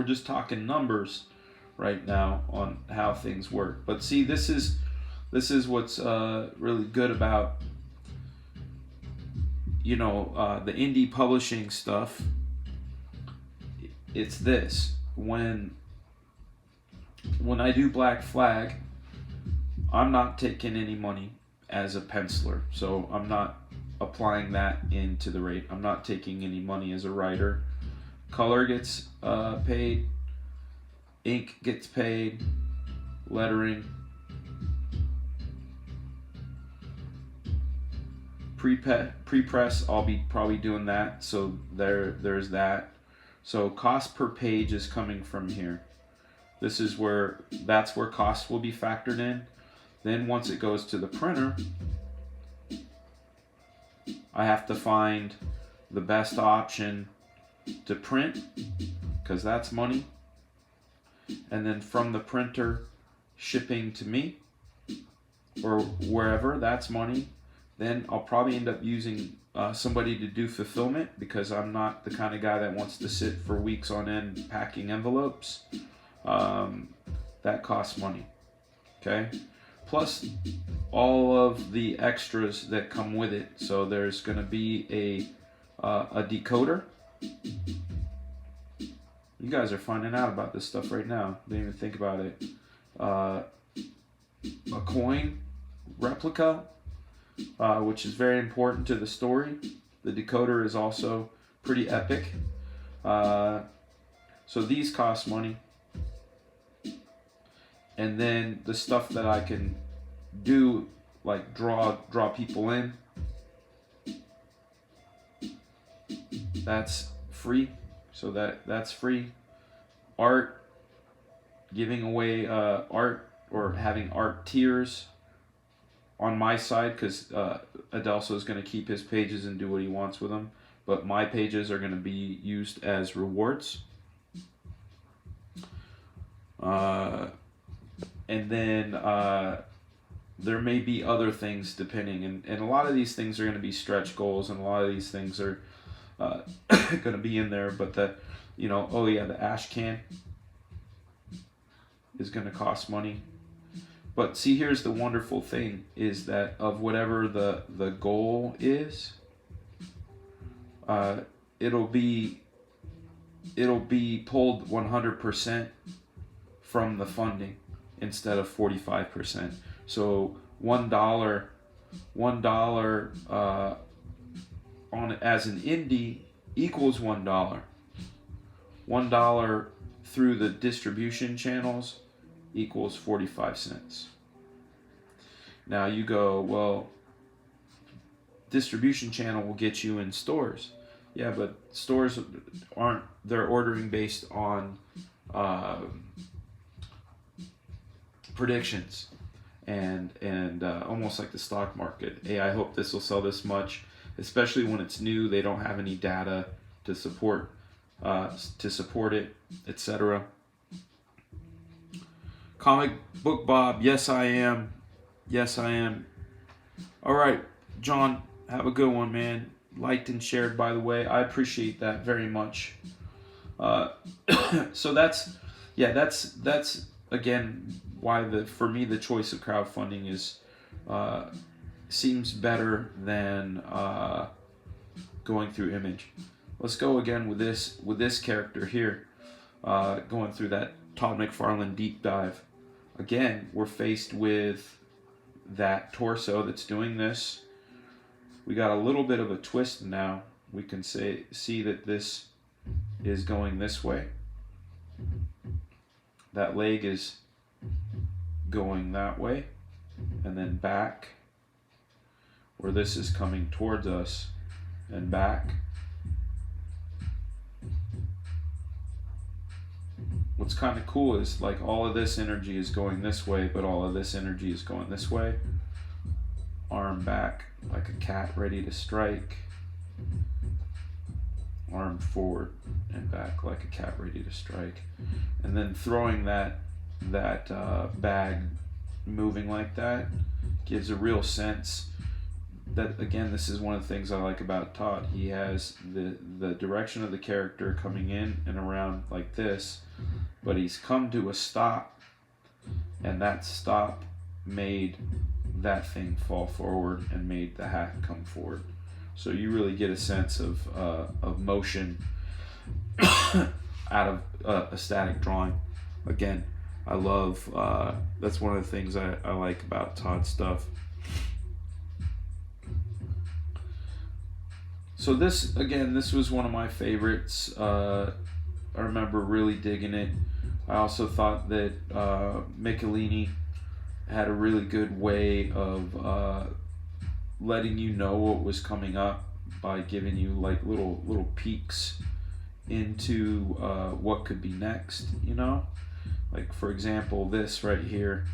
just talking numbers right now on how things work. But see, this is what's really good about, you know, the indie publishing stuff. It's this: when I do Black Flag, I'm not taking any money as a penciler, so I'm not applying that into the rate. I'm not taking any money as a writer. Color gets paid, ink gets paid, lettering, pre-press, I'll be probably doing that, so there's that. So cost per page is coming from here. That's where cost will be factored in. Then once it goes to the printer, I have to find the best option to print, because that's money. And then from the printer, shipping to me or wherever, that's money. Then I'll probably end up using somebody to do fulfillment, because I'm not the kind of guy that wants to sit for weeks on end packing envelopes. That costs money. Okay? Plus all of the extras that come with it. So there's going to be a decoder. You guys are finding out about this stuff right now. Didn't even think about it. A coin replica, which is very important to the story. The decoder is also pretty epic. So these cost money. And then the stuff that I can do, like draw people in, that's free. So that's free. Art, giving away art or having art tiers on my side, because Adelso is going to keep his pages and do what he wants with them, but my pages are going to be used as rewards. And then there may be other things depending, and a lot of these things are going to be stretch goals, and a lot of these things are going to be in there. But the ash can is going to cost money. But see, here's the wonderful thing, is that of whatever the goal is, it'll be pulled 100% from the funding instead of 45%. So $1 on as an indie equals $1. $1 through the distribution channels equals 45 cents. Now you go, well, distribution channel will get you in stores. Yeah, but stores aren't, they're ordering based on predictions and almost like the stock market. Hey, I hope this will sell this much, especially when it's new. They don't have any data to support it, etc. Comic Book Bob, yes I am. Yes I am. All right, John, have a good one, man. Liked and shared, by the way. I appreciate that very much. So that's again why for me the choice of crowdfunding is seems better than going through Image. Let's go again with this character here, going through that Todd McFarlane deep dive. Again, we're faced with that torso that's doing this. We got a little bit of a twist now. We can see that this is going this way. That leg is going that way, and then back, where this is coming towards us, and back. What's kind of cool is like all of this energy is going this way, but all of this energy is going this way. Arm back like a cat ready to strike. Arm forward and back like a cat ready to strike. And then throwing that bag moving like that gives a real sense that, again, this is one of the things I like about Todd. He has the direction of the character coming in and around like this, but he's come to a stop, and that stop made that thing fall forward and made the hat come forward. So you really get a sense of motion out of a static drawing. Again, I love, that's one of the things I like about Todd's stuff. So this was one of my favorites. I remember really digging it. I also thought that Michelini had a really good way of letting you know what was coming up by giving you like little peeks into what could be next, you know? Like, for example, this right here.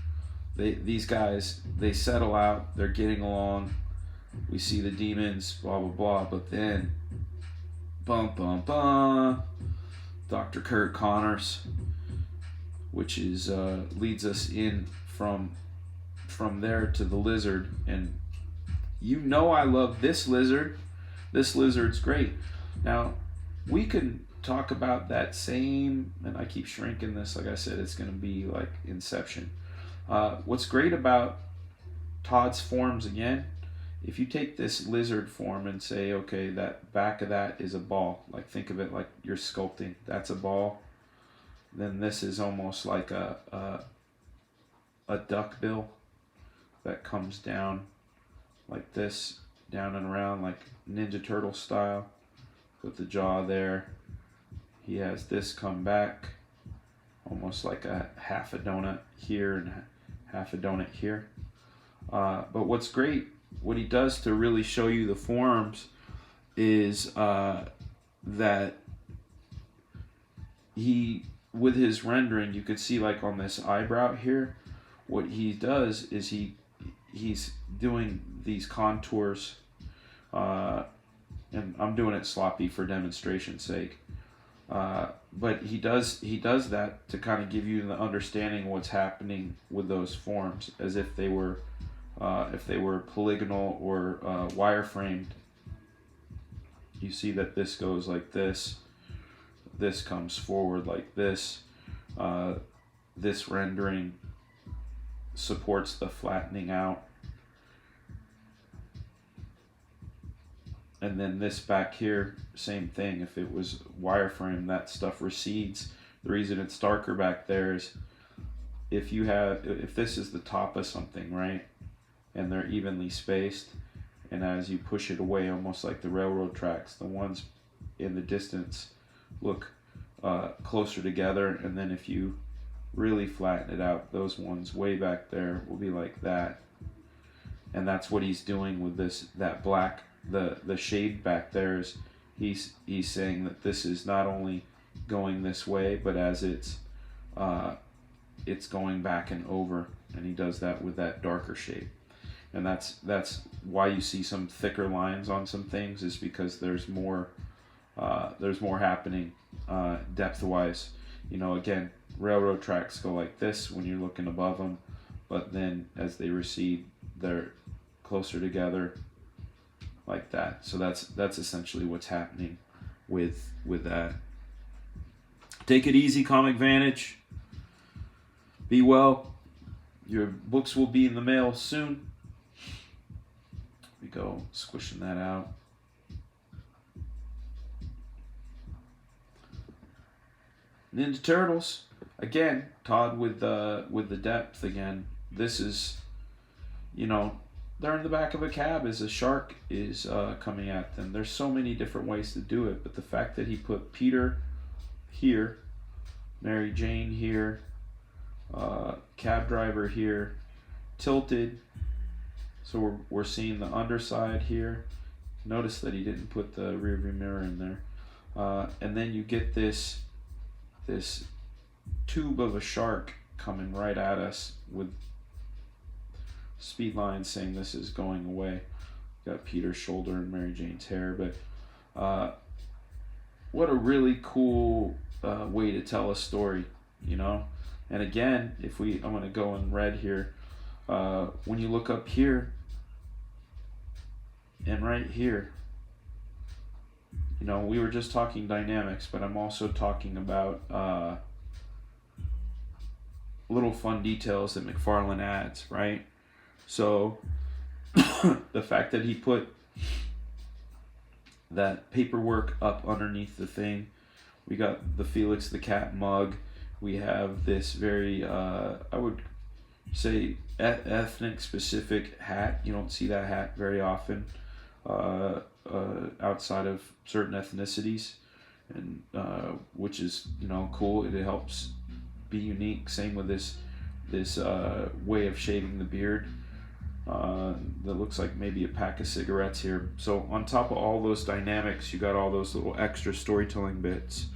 These guys, they settle out, they're getting along. We see the demons, blah, blah, blah, but then, bum, bum, bum, Dr. Kurt Connors, which is leads us in from there to the lizard. And you know I love this lizard. This lizard's great. Now, we can talk about that same, and I keep shrinking this, like I said, it's going to be like Inception. What's great about Todd's forms, again, if you take this lizard form and say, okay, that back of that is a ball, like think of it like you're sculpting, that's a ball, then this is almost like a duck bill that comes down like this, down and around like Ninja Turtle style. Put the jaw there. He has this come back, almost like a half a donut here and half a donut here. But what's great, what he does to really show you the forms is that he, with his rendering, you could see like on this eyebrow here, what he does is he's doing these contours, and I'm doing it sloppy for demonstration's sake. But he does that to kind of give you the understanding of what's happening with those forms, as if they were polygonal or wireframed. You see that this goes like this. This comes forward like this. This rendering supports the flattening out. And then this back here, same thing. If it was wireframe, that stuff recedes. The reason it's darker back there is if this is the top of something, right, and they're evenly spaced, and as you push it away, almost like the railroad tracks, the ones in the distance look closer together, and then if you really flatten it out, those ones way back there will be like that. And that's what he's doing with that black, the shade back there is he's saying that this is not only going this way, but as it's going back and over, and he does that with that darker shade. And that's why you see some thicker lines on some things, is because there's more happening depth-wise. You know, again, railroad tracks go like this when you're looking above them, but then as they recede, they're closer together like that. So that's essentially what's happening with that. Take it easy, Comic Vantage. Be well. Your books will be in the mail soon. We go squishing that out. Ninja Turtles. Again, Todd with the depth again. This is, you know, they're in the back of a cab as a shark is coming at them. There's so many different ways to do it, but the fact that he put Peter here, Mary Jane here, cab driver here, tilted, so we're seeing the underside here. Notice that he didn't put the rear view mirror in there, and then you get this tube of a shark coming right at us with speed lines saying this is going away. Got Peter's shoulder and Mary Jane's hair, but what a really cool way to tell a story, you know. And again, I'm going to go in red here. When you look up here and right here, you know, we were just talking dynamics, but I'm also talking about little fun details that McFarlane adds, right? So the fact that he put that paperwork up underneath the thing, we got the Felix the Cat mug, we have this very, I would say, ethnic specific hat. You don't see that hat very often outside of certain ethnicities, and which is, you know, cool. It helps be unique. Same with this way of shaving the beard. That looks like maybe a pack of cigarettes here. So on top of all those dynamics, you got all those little extra storytelling bits.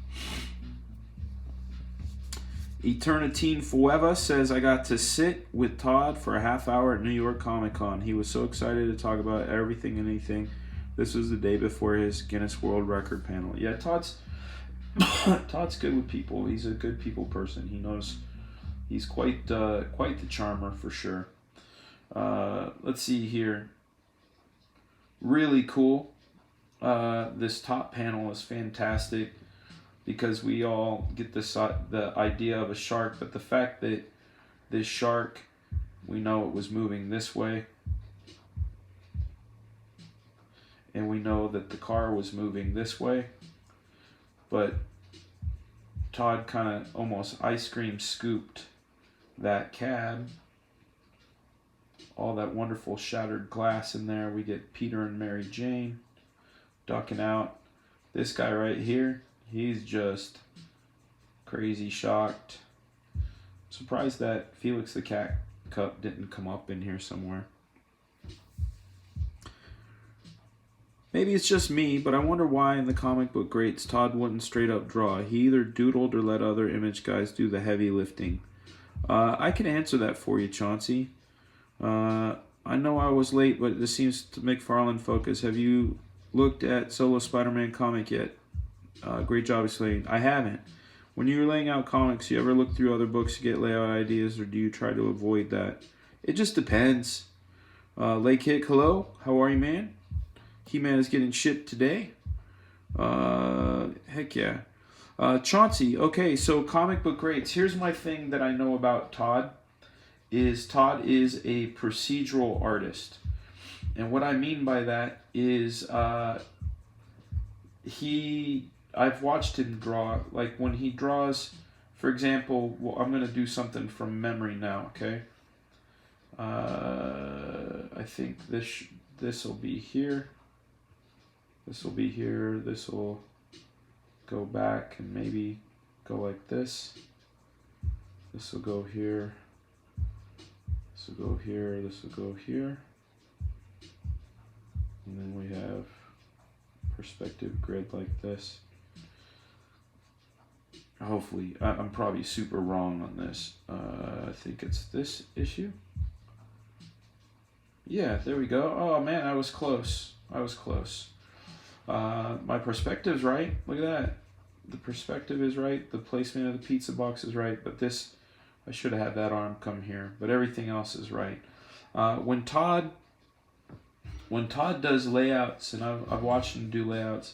Eternitine Fueva says, I got to sit with Todd for a half hour at New York Comic Con. He was so excited to talk about everything and anything. This was the day before his Guinness World Record panel. Yeah, Todd's good with people. He's a good people person. He knows he's quite the charmer for sure. Let's see here. Really cool. This top panel is fantastic because we all get the idea of a shark, but the fact that this shark, we know it was moving this way, and we know that the car was moving this way, but Todd kind of almost ice cream scooped that cab. All that wonderful shattered glass in there. We get Peter and Mary Jane ducking out. This guy right here, he's just crazy shocked. Surprised that Felix the Cat cup didn't come up in here somewhere. Maybe it's just me, but I wonder why in the comic book greats Todd wouldn't straight up draw. He either doodled or let other image guys do the heavy lifting. I can answer that for you, Chauncey. I know I was late, but this seems to McFarlane focus. Have you looked at Solo Spider-Man comic yet? Great job explaining. I haven't. When you're laying out comics, you ever look through other books to get layout ideas, or do you try to avoid that? It just depends. Lake Hick, hello. How are you, man? He-Man is getting shipped today. Heck yeah. Chauncey, okay, so comic book greats. Here's my thing that I know about Todd. is Todd is a procedural artist. And what I mean by that is I've watched him draw. Like when he draws, for example, well, I'm going to do something from memory now, okay? I think this will be here. This will be here. This will go back and maybe go like this. This will go here. This will go here. This will go here. And then we have perspective grid like this. Hopefully, I'm probably super wrong on this. I think it's this issue. Yeah, there we go. Oh man, I was close. My perspective's right. Look at that. The perspective is right. The placement of the pizza box is right. But this, I should have had that arm come here. But everything else is right. When Todd does layouts, and I've watched him do layouts,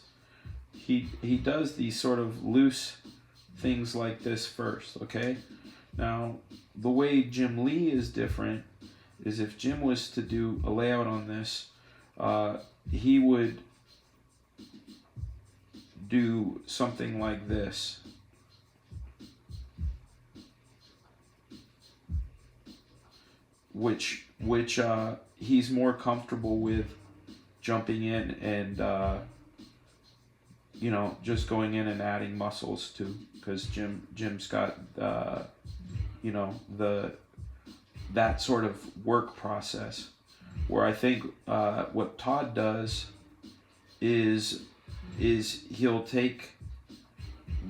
he does these sort of loose things like this first, okay? Now, the way Jim Lee is different is if Jim was to do a layout on this, he would do something like this. Which he's more comfortable with jumping in and you know, just going in and adding muscles to, because Jim's got you know, that sort of work process, where I think what Todd does is he'll take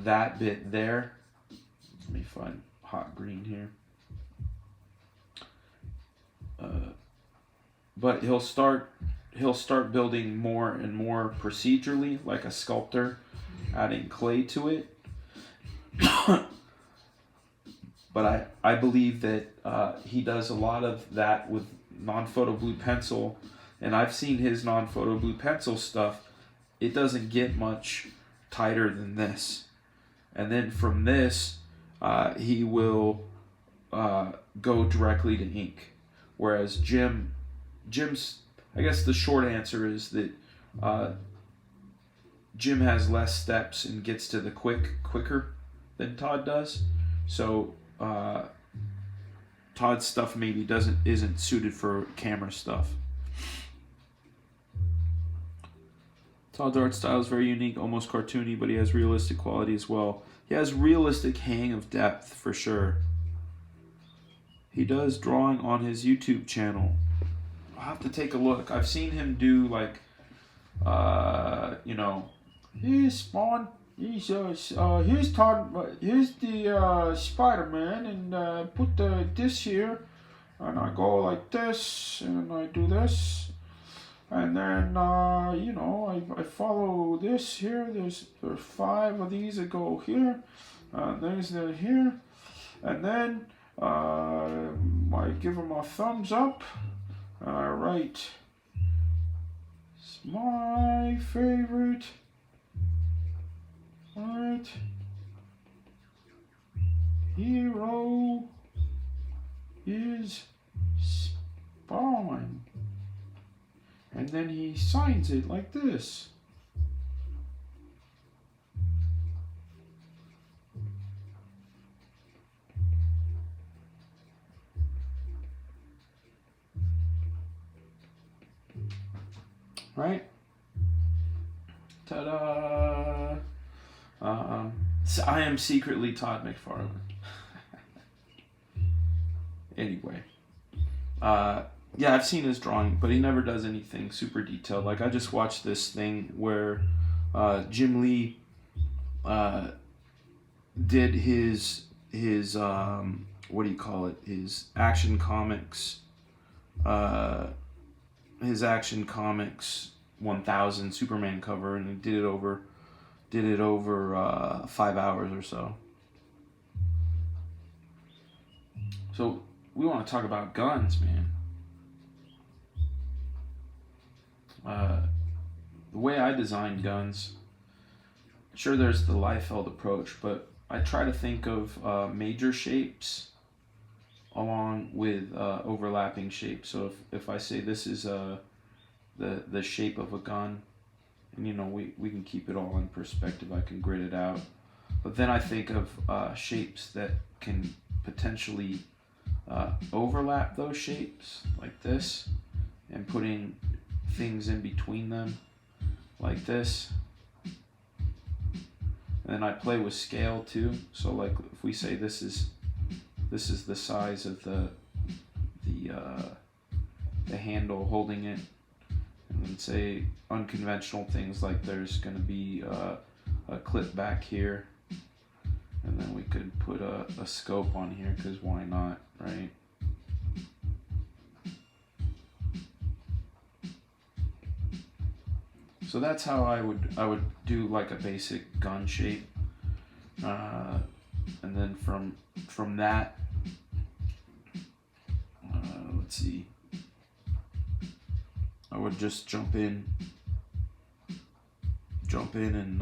that bit there. Let me find hot green here. But he'll start building more and more procedurally, like a sculptor, adding clay to it. But I believe that he does a lot of that with non-photo blue pencil, and I've seen his non-photo blue pencil stuff. It doesn't get much tighter than this. And then from this, he will go directly to ink. Whereas Jim's, I guess the short answer is that Jim has less steps and gets to the quicker than Todd does. So Todd's stuff maybe isn't suited for camera stuff. Todd's art style is very unique, almost cartoony, but he has realistic quality as well. He has realistic hang of depth for sure. He does drawing on his YouTube channel. I'll have to take a look. I've seen him do like, you know, here's Spawn. Here's Todd. Here's the Spider-Man, and put this here, and I go like this, and I do this, and then you know, I follow this here. There's 5 of these that go here. There's the here, and then I give him a thumbs up. Alright. It's my favorite. Alright. Hero is Spawn. And then he signs it like this. Right? Ta-da! So I am secretly Todd McFarlane. Anyway. Yeah, I've seen his drawing, but he never does anything super detailed. Like, I just watched this thing where Jim Lee did his what do you call it? His Action Comics 1000 Superman cover, and he did it over 5 hours or so. So we want to talk about guns, man. The way I design guns, sure, there's the Liefeld approach, but I try to think of major shapes along with overlapping shapes. So if I say this is the shape of a gun, and you know, we can keep it all in perspective, I can grid it out. But then I think of shapes that can potentially overlap those shapes, like this, and putting things in between them, like this. And then I play with scale too. So like if we say this is the size of the handle holding it, and then say unconventional things like there's going to be a clip back here, and then we could put a scope on here, because why not, right? So that's how I would do like a basic gun shape, and then from that, let's see, I would just jump in and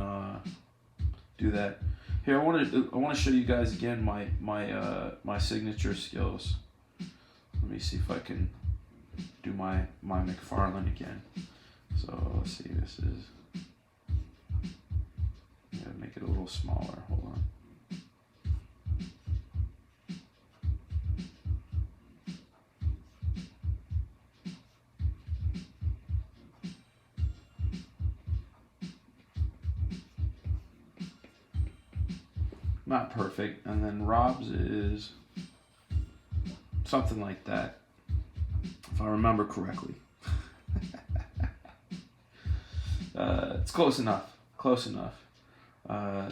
do that. Here, I want to show you guys again my signature skills. Let me see if I can do my McFarlane again. So let's see, this is, gotta make it a little smaller, hold on. Not perfect, and then Rob's is something like that, if I remember correctly. It's close enough. Yeah,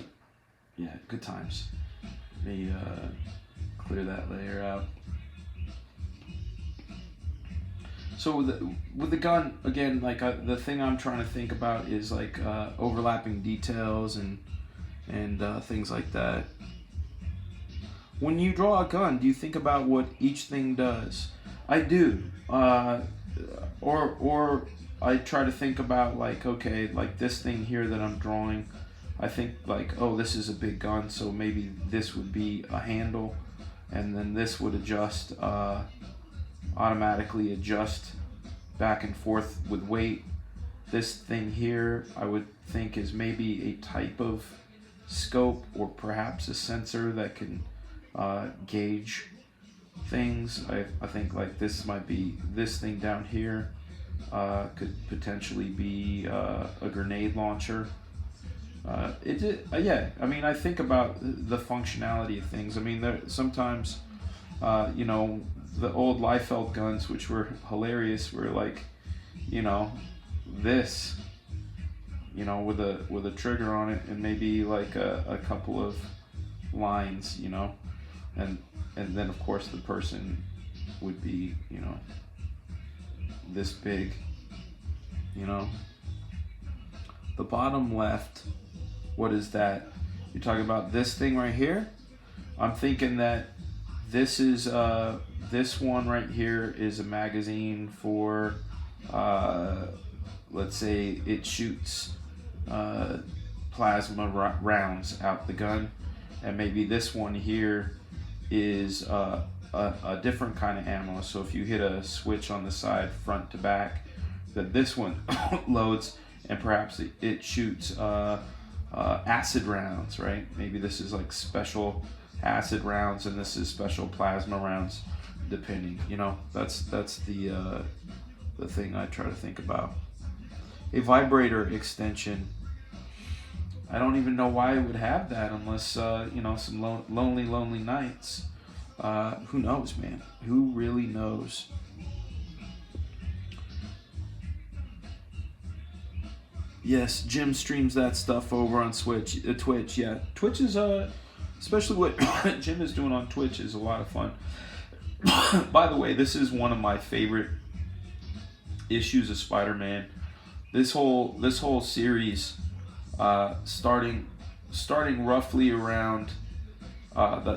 good times. Let me clear that layer out. So with the gun, again, like the thing I'm trying to think about is like overlapping details and things like that. When you draw a gun, do you think about what each thing does? I do. Or I try to think about like, okay, like this thing here that I'm drawing, I think like, oh, this is a big gun, so maybe this would be a handle, and then this would adjust, automatically adjust back and forth with weight. This thing here, I would think is maybe a type of scope, or perhaps a sensor that can gauge things. I think like this might be, this thing down here could potentially be a grenade launcher. Yeah, I mean, I think about the functionality of things. I mean, there sometimes, you know, the old Liefeld guns, which were hilarious, were like, you know, this, you know, with a trigger on it, and maybe like a couple of lines, you know, and then of course the person would be, you know, this big, you know. The bottom left, what is that? You're talking about this thing right here? I'm thinking that this is this one right here is a magazine for let's say it shoots plasma rounds out the gun, and maybe this one here is a different kind of ammo. So if you hit a switch on the side, front to back, that this one loads, and perhaps it shoots acid rounds, right? Maybe this is like special acid rounds, and this is special plasma rounds, depending. You know, that's the thing I try to think about. A vibrator extension. I don't even know why it would have that, unless you know, some lonely nights. Who knows, man? Who really knows? Yes, Jim streams that stuff over on Twitch. Yeah, Twitch is especially what Jim is doing on Twitch is a lot of fun. By the way, this is one of my favorite issues of Spider-Man. This whole series, starting roughly around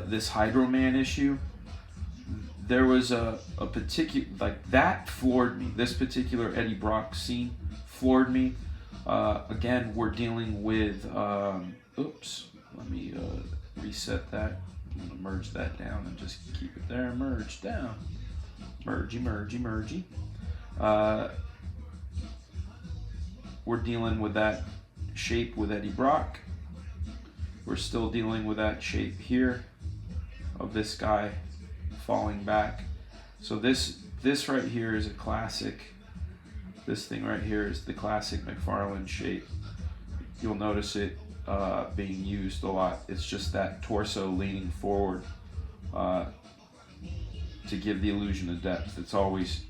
this Hydro Man issue, there was a particular, like, that floored me. This particular Eddie Brock scene floored me. Again, we're dealing with oops, let me reset that. I'm going to merge that down and just keep it there. Merge down. Mergey, mergey, mergey. We're dealing with that shape with Eddie Brock. We're still dealing with that shape here of this guy falling back. So this right here is a classic. This thing right here is the classic McFarlane shape. You'll notice it being used a lot. It's just that torso leaning forward to give the illusion of depth. It's always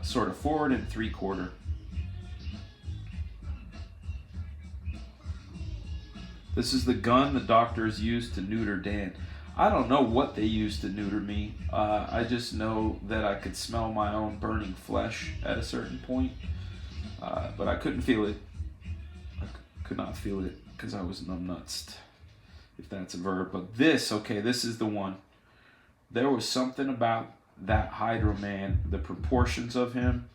sort of forward and 3/4. This is the gun the doctors used to neuter Dan. I don't know what they used to neuter me. I just know that I could smell my own burning flesh at a certain point, but I couldn't feel it. I could not feel it because I was numbnutsed, if that's a verb. But this is the one. There was something about that Hydro Man, the proportions of him.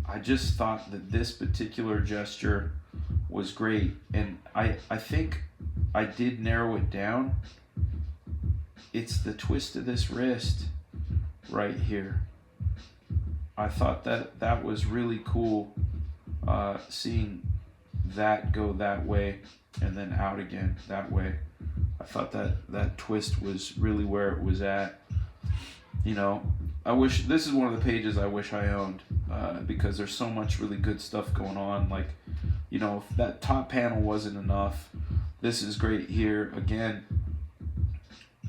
I just thought that this particular gesture was great, and I think I did narrow it down. It's the twist of this wrist right here. I thought that was really cool, seeing that go that way and then out again that way. I thought that twist was really where it was at. You know, I wish this is one of the pages I wish I owned, because there's so much really good stuff going on. Like, you know, if that top panel wasn't enough, this is great here. Again,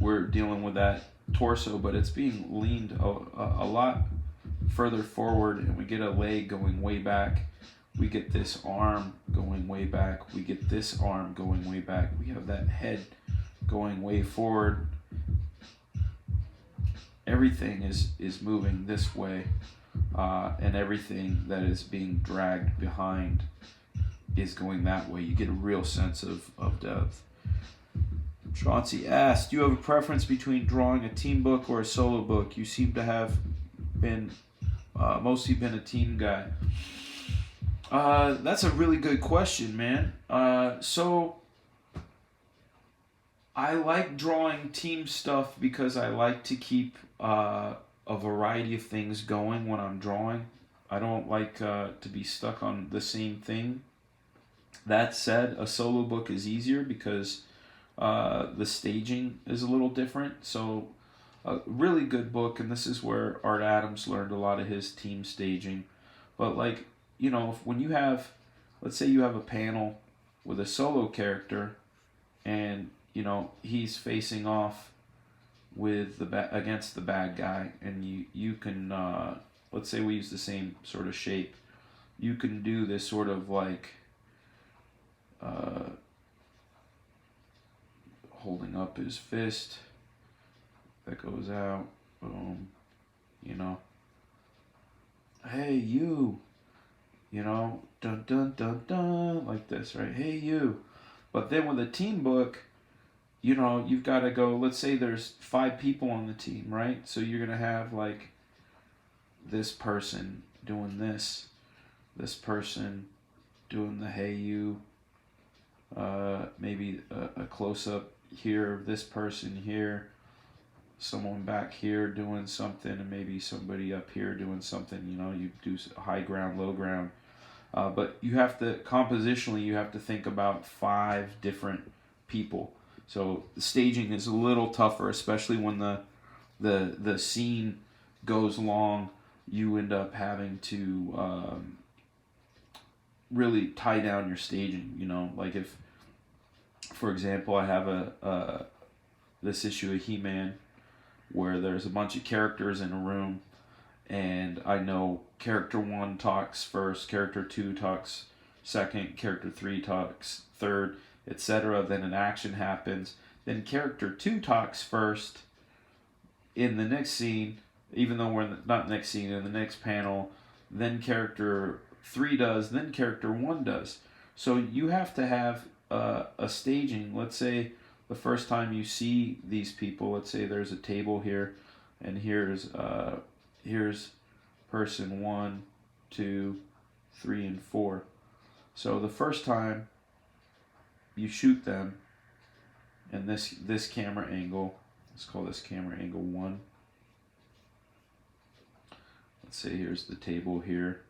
we're dealing with that torso, but it's being leaned a lot further forward, and we get a leg going way back. We get this arm going way back. We get this arm going way back. We have that head going way forward. Everything is moving this way, and everything that is being dragged behind is going that way. You get a real sense of depth. Chauncey asked, do you have a preference between drawing a team book or a solo book? You seem to have been mostly been a team guy. That's a really good question, man. So I like drawing team stuff because I like to keep a variety of things going when I'm drawing. I don't like to be stuck on the same thing. That said, a solo book is easier because the staging is a little different. So a really good book, and this is where Art Adams learned a lot of his team staging. But like, you know, when you have, let's say you have a panel with a solo character, and you know he's facing off with against the bad guy, and you can let's say we use the same sort of shape. You can do this sort of like holding up his fist that goes out, boom, you know, hey you know, dun dun dun dun, like this, right? Hey you. But then with a team book, you know, you've got to go, let's say there's 5 people on the team, right? So you're going to have like this person doing this person doing the hey you, maybe a close-up here of this person here, someone back here doing something, and maybe somebody up here doing something. You know, you do high ground, low ground. But you have to, compositionally, you have to think about 5 different people. So the staging is a little tougher, especially when the scene goes long. You end up having to really tie down your staging. You know, like if, for example, I have this issue of He-Man where there's a bunch of characters in a room, and I know character 1 talks first, character 2 talks second, character 3 talks third, etc. Then an action happens. Then character 2 talks first in the next scene, even though we're not next scene, in the next panel. Then character 3 does, then character 1 does. So you have to have a staging. Let's say the first time you see these people, let's say there's a table here, and here's person 1, 2, 3, and 4. So the first time you shoot them in this camera angle. Let's call this camera angle 1. Let's say here's the table here.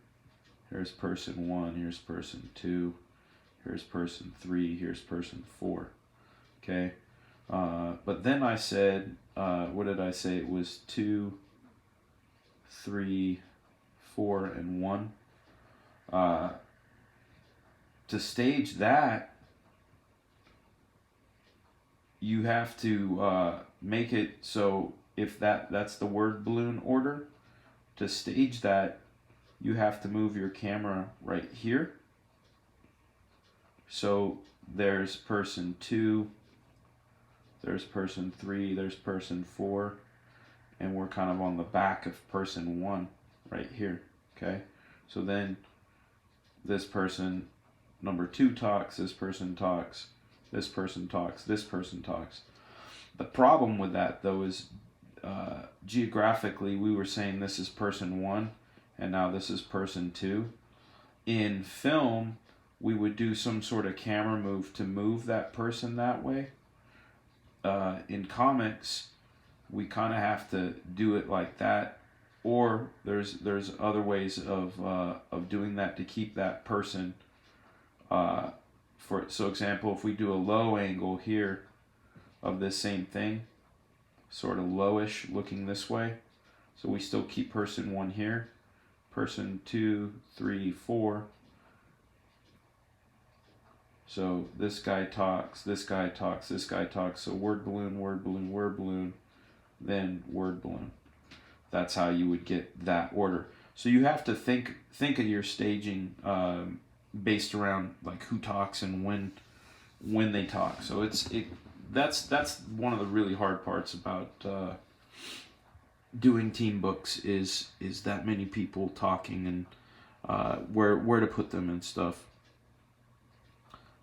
Here's person 1, here's person 2, here's person 3, here's person 4. Okay, but then I said, what did I say? It was 2, 3, 4, and 1. To stage that, you have to make it so if that's the word balloon order. To stage that, you have to move your camera right here. So there's person 2, there's person 3, there's person 4, and we're kind of on the back of person 1 right here. Okay, so then this person number 2 talks, this person talks, this person talks, this person talks. The problem with that though is geographically we were saying this is person 1 and now this is person 2. In film, we would do some sort of camera move to move that person that way. In comics, we kind of have to do it like that, or there's other ways of doing that to keep that person. So example, if we do a low angle here of this same thing, sort of lowish looking this way, so we still keep person 1 here, person 2, 3, 4. So this guy talks, this guy talks, this guy talks. So word balloon, word balloon, word balloon, then word balloon. That's how you would get that order. So you have to think of your staging based around like who talks and when they talk. So that's one of the really hard parts about doing team books is that many people talking and where to put them and stuff.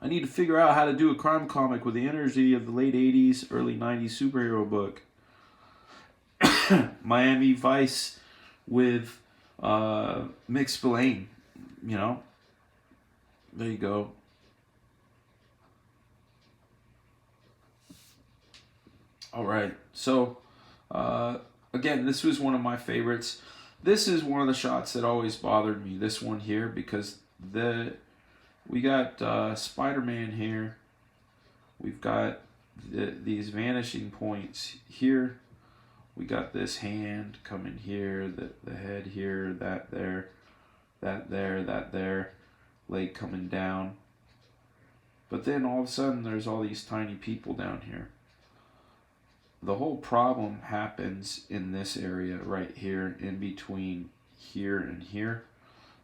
I need to figure out how to do a crime comic with the energy of the late 80s, early 90s superhero book. Miami Vice with Mick Spillane, you know. There you go. All right. So, again, this was one of my favorites. This is one of the shots that always bothered me, this one here, because we got Spider-Man here. We've got these vanishing points here. We got this hand coming here, the head here, that there, that there, that there, leg coming down. But then all of a sudden there's all these tiny people down here. The whole problem happens in this area right here, in between here and here.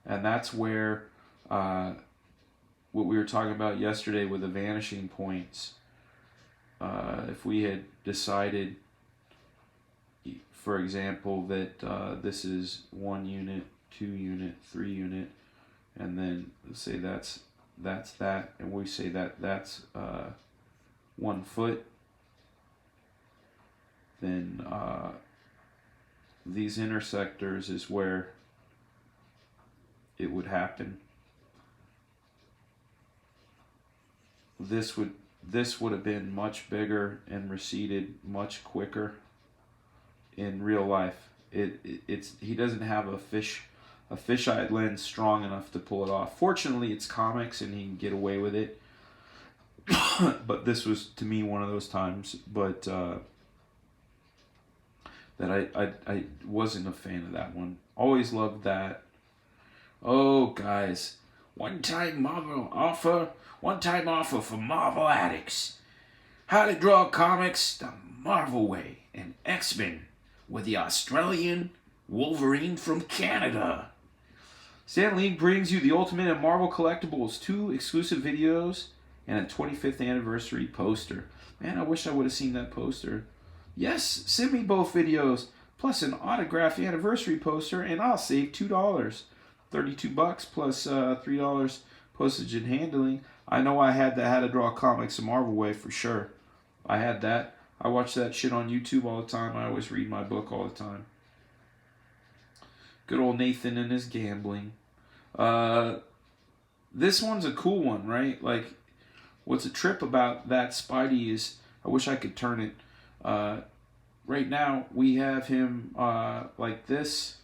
And that's where what we were talking about yesterday with the vanishing points, if we had decided, for example, that this is 1 unit, 2 unit, 3 unit, and then let's say that's that, and we say that's 1 foot, then these intersectors is where it would happen. This would have been much bigger and receded much quicker in real life. He doesn't have a fisheye lens strong enough to pull it off. Fortunately, it's comics and he can get away with it. But this was, to me, one of those times. But that I wasn't a fan of that one. Always loved that. Oh, guys. One-time offer for Marvel addicts. How to draw comics the Marvel way. And X-Men with the Australian Wolverine from Canada. Stan Lee brings you the ultimate in Marvel collectibles, 2 exclusive videos, and a 25th anniversary poster. Man, I wish I would have seen that poster. Yes, send me both videos, plus an autographed anniversary poster, and I'll save $2. $32 plus $3 postage and handling. I know I had that How to Draw Comics the Marvel way for sure. I had that. I watch that shit on YouTube all the time. I always read my book all the time. Good old Nathan and his gambling. This one's a cool one, right? Like, what's a trip about that Spidey is, I wish I could turn it. Right now we have him like this.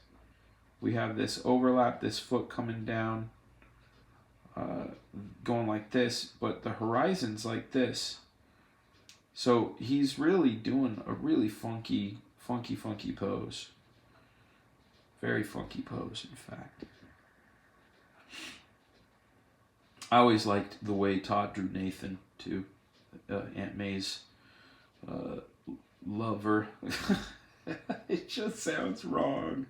We have this overlap, this foot coming down, going like this, but the horizon's like this. So he's really doing a really funky pose. Very funky pose, in fact. I always liked the way Todd drew Nathan, too. Aunt May's lover. It just sounds wrong.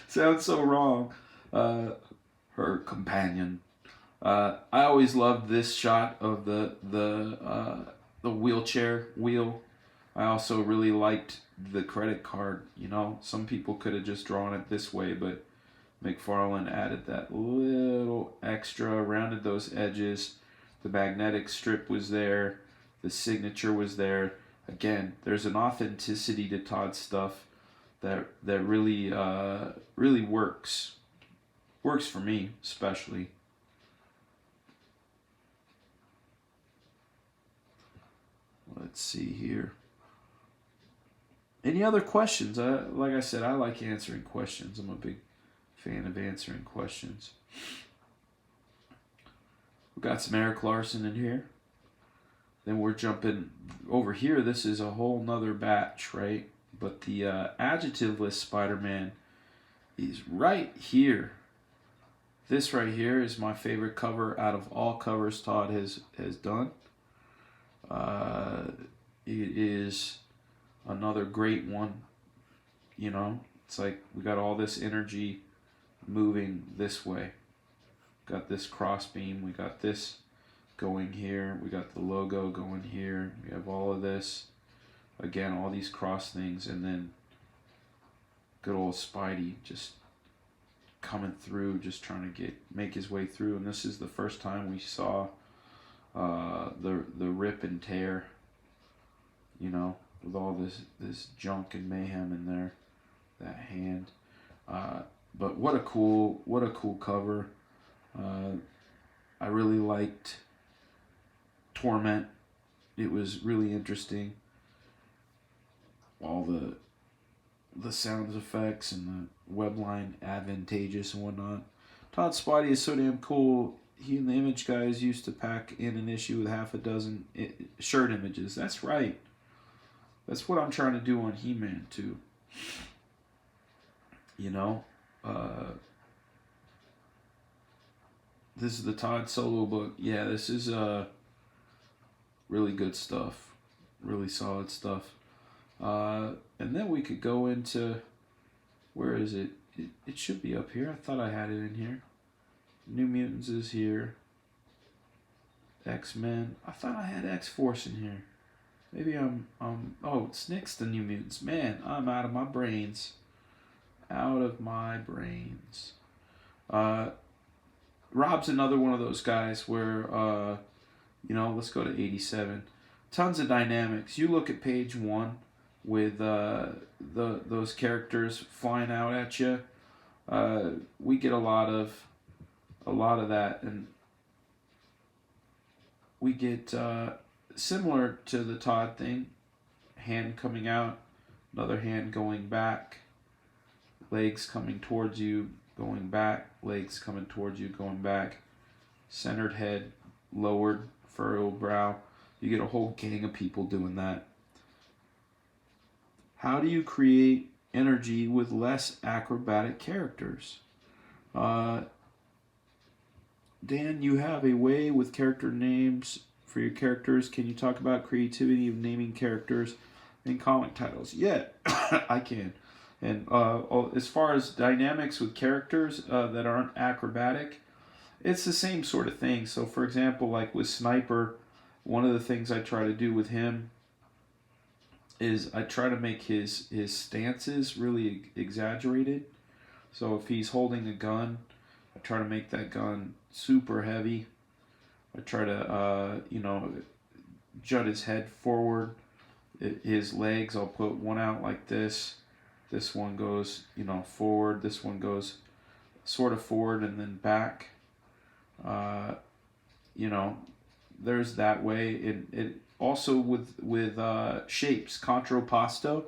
Sounds so wrong. Her companion. I always loved this shot of the wheelchair wheel. I also really liked the credit card. You know, some people could have just drawn it this way, but McFarlane added that little extra, rounded those edges. The magnetic strip was there. The signature was there. Again, there's an authenticity to Todd's stuff that really really works. Works for me, especially. Let's see here. Any other questions? Like I said, I like answering questions. I'm a big fan of answering questions. We've got some Eric Larson in here. Then we're jumping over here. This is a whole nother batch, right? But the adjectiveless Spider-Man is right here. This right here is my favorite cover out of all covers Todd has done. It is another great one. You know, it's like we got all this energy moving this way. Got this cross beam. We got this going here. We got the logo going here. We have all of this. Again, all these cross things, and then good old Spidey just coming through, just trying to make his way through. And this is the first time we saw the rip and tear. You know, with all this junk and mayhem in there, that hand. But what a cool cover. I really liked Torment. It was really interesting. All the sound effects and the webline advantageous and whatnot. Todd Spidey is so damn cool. He and the image guys used to pack in an issue with half a dozen shirt images. That's right. That's what I'm trying to do on He-Man too. You know, this is the Todd solo book. Yeah, this is really good stuff. Really solid stuff. And then we could go into, where is it? It should be up here. I thought I had it in here. New Mutants is here. X-Men. I thought I had X-Force in here. Maybe oh, it's next to New Mutants. Man, I'm out of my brains. Out of my brains. Rob's another one of those guys where, you know, let's go to 87. Tons of dynamics. You look at page 1 with those characters flying out at you. We get a lot of that, and we get similar to the Todd thing. Hand coming out, another hand going back, legs coming towards you, going back, legs coming towards you, going back, centered head, lowered, furrowed brow. You get a whole gang of people doing that. How do you create energy with less acrobatic characters? Dan, you have a way with character names for your characters. Can you talk about creativity of naming characters in comic titles? Yeah, I can. And as far as dynamics with characters that aren't acrobatic, it's the same sort of thing. So, for example, like with Sniper, one of the things I try to do with him is I try to make his stances really exaggerated. So if he's holding a gun, I try to make that gun super heavy. I try to, jut his head forward. His legs, I'll put one out like this. This one goes, forward. This one goes sort of forward and then back. there's that way. It also with shapes. Contrapposto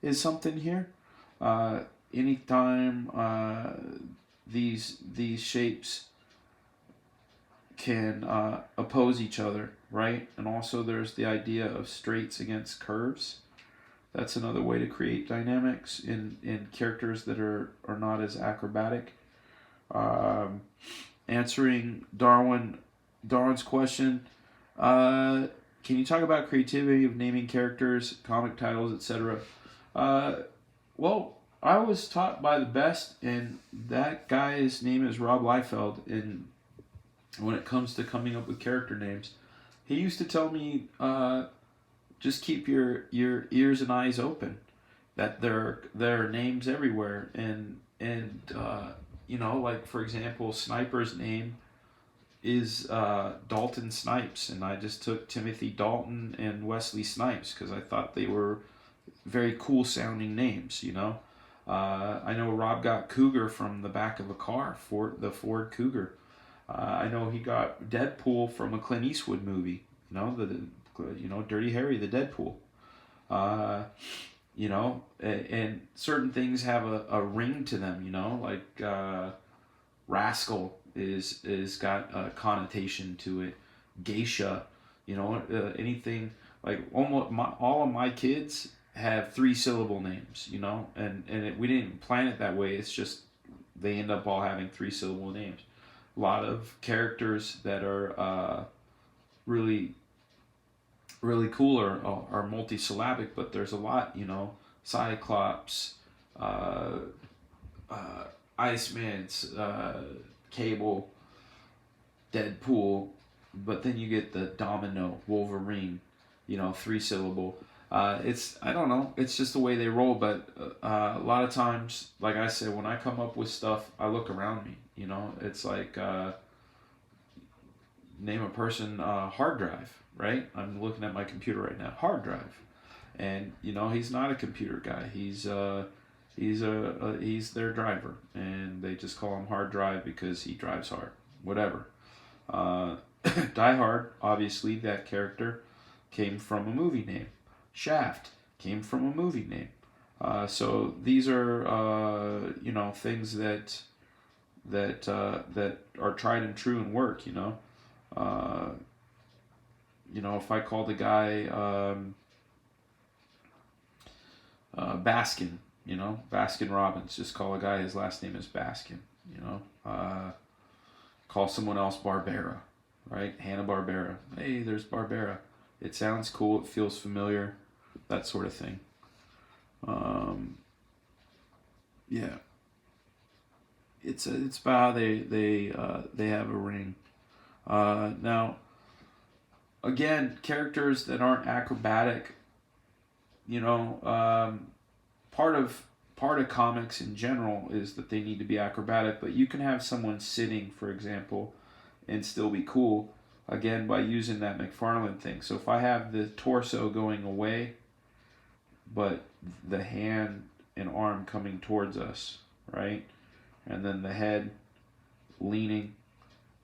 is something here. Anytime these shapes can oppose each other, right? And also there's the idea of straights against curves. That's another way to create dynamics in characters that are not as acrobatic. Answering Darwin's question, can you talk about creativity of naming characters, comic titles, etc.? Well, I was taught by the best, and that guy's name is Rob Liefeld. And when it comes to coming up with character names, he used to tell me, just keep your ears and eyes open. That there are names everywhere, and like for example, Sniper's name is Dalton Snipes, and I just took Timothy Dalton and Wesley Snipes because I thought they were very cool sounding names. I know Rob got Cougar from the back of a car, the Ford Cougar. I know he got Deadpool from a Clint Eastwood movie. Dirty Harry, the Deadpool. And certain things have a ring to them. Like Rascal is got a connotation to it. Geisha, anything like all of my kids have 3-syllable names. We didn't plan it that way. It's just they end up all having 3-syllable names. A lot of characters that are really cool are multisyllabic, but there's a lot, Cyclops, Iceman's, Cable, Deadpool, but then you get the Domino, Wolverine, 3-syllable. I don't know, it's just the way they roll, but a lot of times, like I said, when I come up with stuff, I look around me, it's like, name a person, hard drive, right? I'm looking at my computer right now, hard drive, and he's not a computer guy. He's their driver, and they just call him Hard Drive because he drives hard. Whatever. Die Hard, obviously, that character came from a movie name. Shaft came from a movie name. So these are things that are tried and true and work. If I called a guy Baskin, Baskin Robbins, just call a guy, his last name is Baskin, call someone else Barbera, right? Hanna-Barbera. Hey, there's Barbera. It sounds cool, it feels familiar, that sort of thing. Yeah. It's about how they have a ring. Now, again, characters that aren't acrobatic, part of comics in general is that they need to be acrobatic, but you can have someone sitting, for example, and still be cool, again, by using that McFarlane thing. So if I have the torso going away, but the hand and arm coming towards us, right? And then the head leaning,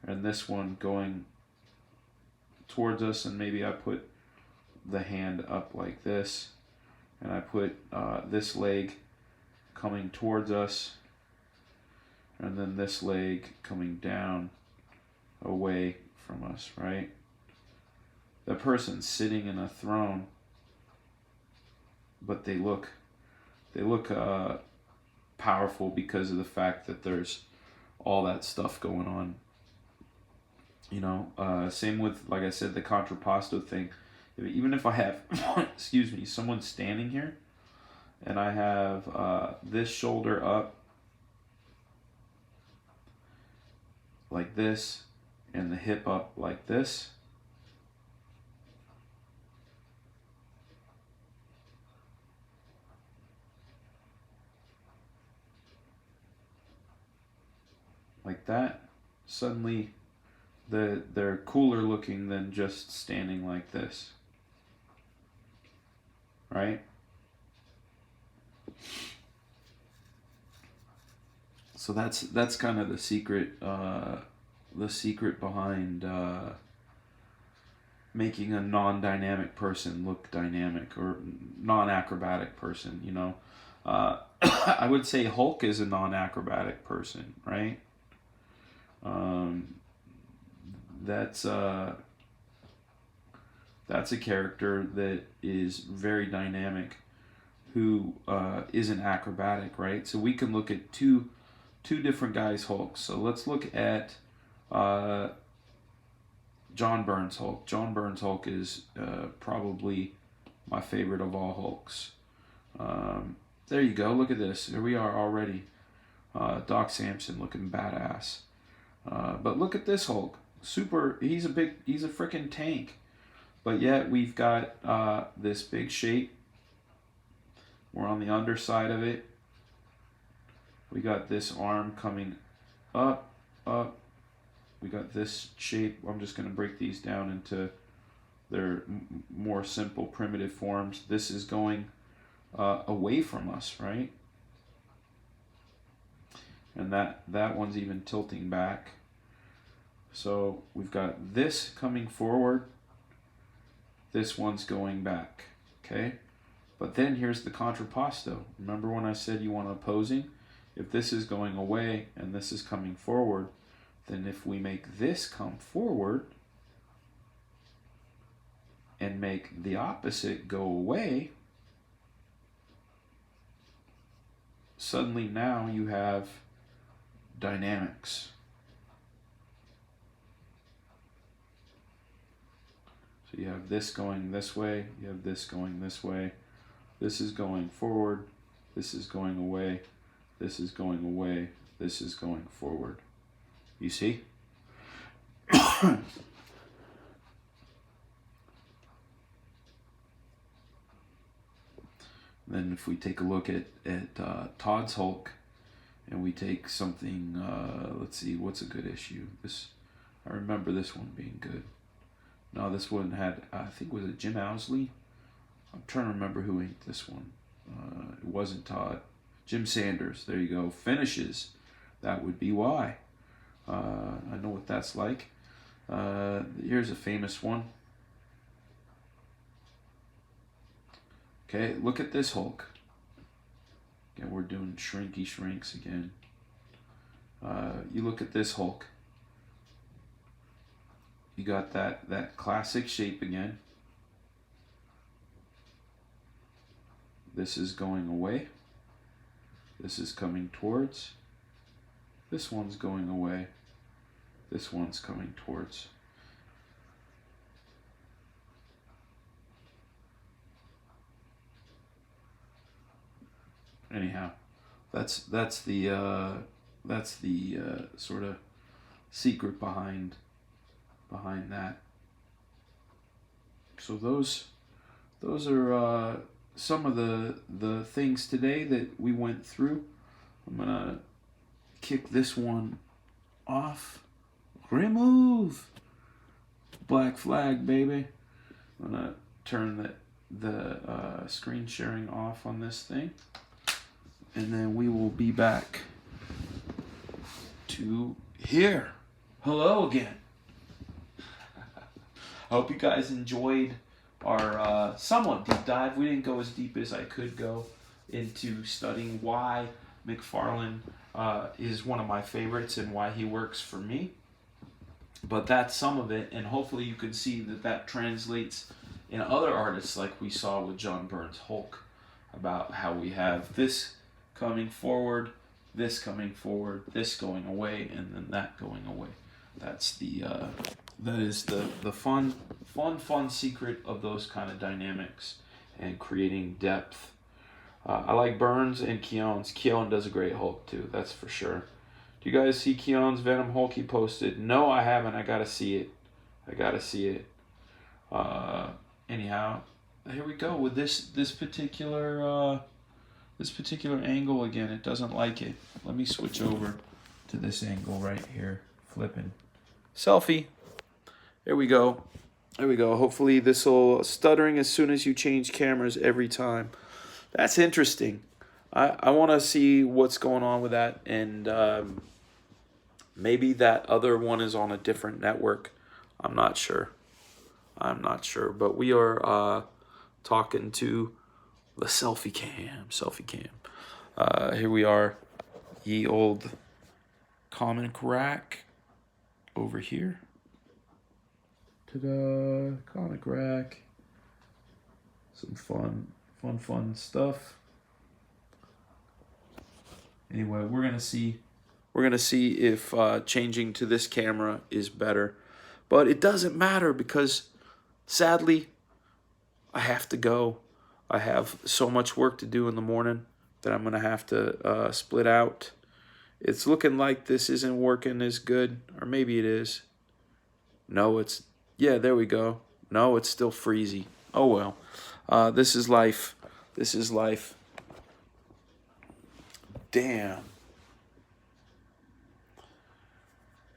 and this one going towards us, and maybe I put the hand up like this, and I put this leg coming towards us, and then this leg coming down away from us, right? The person's sitting in a throne, but they look powerful because of the fact that there's all that stuff going on. Same with, like I said, the contrapposto thing. Even if I have, excuse me, someone standing here, and I have this shoulder up like this, and the hip up like this, like that, suddenly they're cooler looking than just standing like this, right? So that's kind of the secret behind making a non-dynamic person look dynamic, or non-acrobatic person, you know. I would say Hulk is a non-acrobatic person, right? That's a character that is very dynamic, who isn't acrobatic, right? So we can look at two different guys' Hulks. So let's look at John Byrne's Hulk. John Byrne's Hulk is probably my favorite of all Hulks. There you go. Look at this. Here we are already. Doc Samson looking badass. But look at this Hulk. Super. He's a freaking tank. But yet we've got this big shape. We're on the underside of it. We got this arm coming up, up. We got this shape. I'm just going to break these down into their more simple, primitive forms. This is going away from us, right? And that one's even tilting back. So we've got this coming forward. This one's going back, okay? But then here's the contrapposto. Remember when I said you want opposing? If this is going away and this is coming forward, then if we make this come forward and make the opposite go away, suddenly now you have dynamics. So you have this going this way, you have this going this way, this is going forward, this is going away, this is going away, this is going forward. You see? Then if we take a look at Todd's Hulk, and we take something, let's see, what's a good issue? I remember this one being good. No, this one had, I think, was it Jim Owsley? I'm trying to remember who inked this one. It wasn't Todd. Jim Sanders, there you go. Finishes. That would be why. I know what that's like. Here's a famous one. Okay, look at this Hulk. Again, we're doing shrinky shrinks again. You look at this Hulk. You got that classic shape again. This is going away. This is coming towards. This one's going away. This one's coming towards. Anyhow, that's the sort of secret behind that. So those are some of the things today that we went through. I'm gonna kick this one off. Remove. Black flag, baby. I'm gonna turn the screen sharing off on this thing, and then we will be back to here. Hello again. I hope you guys enjoyed our somewhat deep dive. We didn't go as deep as I could go into studying why McFarlane is one of my favorites and why he works for me. But that's some of it, and hopefully you can see that translates in other artists, like we saw with John Byrne's Hulk, about how we have this coming forward, this coming forward, this going away, and then that going away. That's that is the fun secret of those kind of dynamics and creating depth. I like Burns and Keown's. Keown does a great Hulk too, that's for sure. Do you guys see Keown's Venom Hulk he posted? No, I haven't. I gotta see it. Anyhow, here we go with this particular angle again. It doesn't like it. Let me switch over to this angle right here. Flipping. Selfie. There we go. Hopefully this will stuttering as soon as you change cameras every time. That's interesting. I want to see what's going on with that, and maybe that other one is on a different network. I'm not sure. I'm not sure, but we are talking to the selfie cam. Here we are, ye old comic rack over here. Ta-da, comic rack. Some fun stuff. Anyway, we're gonna see if changing to this camera is better, but it doesn't matter because sadly I have to go. I have so much work to do in the morning that I'm gonna have to split out. It's looking like this isn't working as good, or maybe it is. No, yeah, there we go. No, it's still freezy. Oh well. This is life. Damn.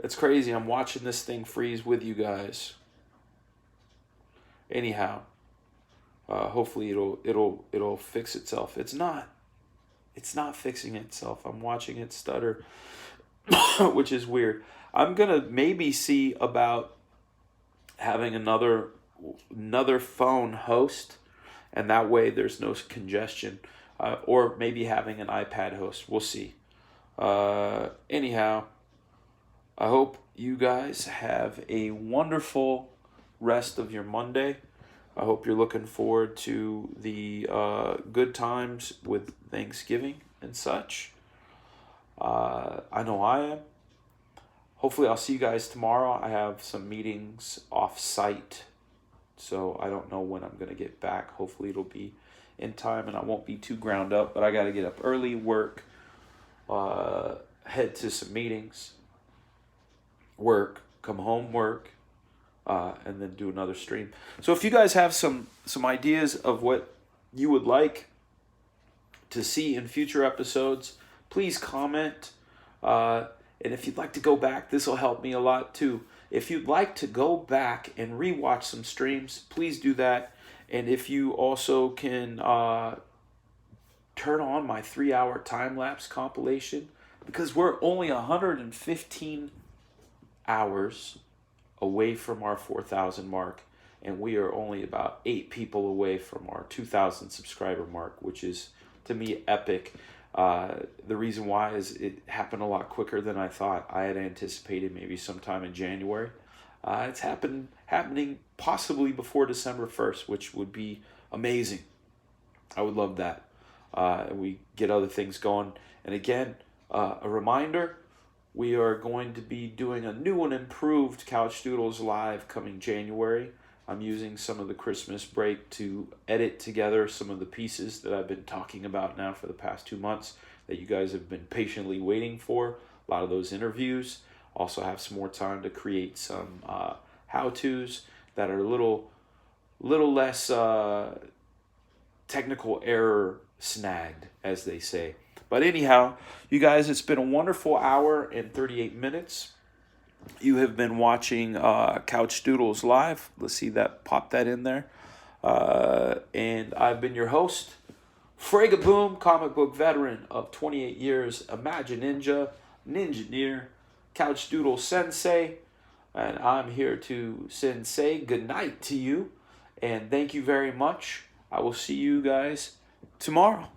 That's crazy. I'm watching this thing freeze with you guys. Anyhow, hopefully it'll fix itself. It's not fixing itself. I'm watching it stutter, which is weird. I'm gonna maybe see about having another phone host, and that way there's no congestion, or maybe having an iPad host. We'll see. Anyhow, I hope you guys have a wonderful rest of your Monday. I hope you're looking forward to the good times with Thanksgiving and such. I know I am. Hopefully I'll see you guys tomorrow. I have some meetings off-site, so I don't know when I'm going to get back. Hopefully it'll be in time and I won't be too ground up, but I got to get up early, work, head to some meetings, work, come home, work, and then do another stream. So if you guys have some ideas of what you would like to see in future episodes, please comment. And if you'd like to go back, this will help me a lot too. If you'd like to go back and rewatch some streams, please do that. And if you also can turn on my 3-hour time-lapse compilation, because we're only 115 hours away from our 4,000 mark, and we are only about 8 people away from our 2,000 subscriber mark, which is, to me, epic. The reason why is it happened a lot quicker than I thought. I had anticipated maybe sometime in January. It's happening possibly before December 1st, which would be amazing. I would love that. We get other things going. And again, a reminder, we are going to be doing a new and improved Couchdoodles Live coming January. I'm using some of the Christmas break to edit together some of the pieces that I've been talking about now for the past 2 months that you guys have been patiently waiting for. A lot of those interviews. Also have some more time to create some how-tos that are a little less technical error snagged, as they say. But anyhow, you guys, it's been a wonderful hour and 38 minutes. You have been watching Couchdoodles Live. Let's see that, pop that in there. And I've been your host, Fragaboom, comic book veteran of 28 years, Imagine Ninja, Couchdoodle Sensei. And I'm here to say good night to you. And thank you very much. I will see you guys tomorrow.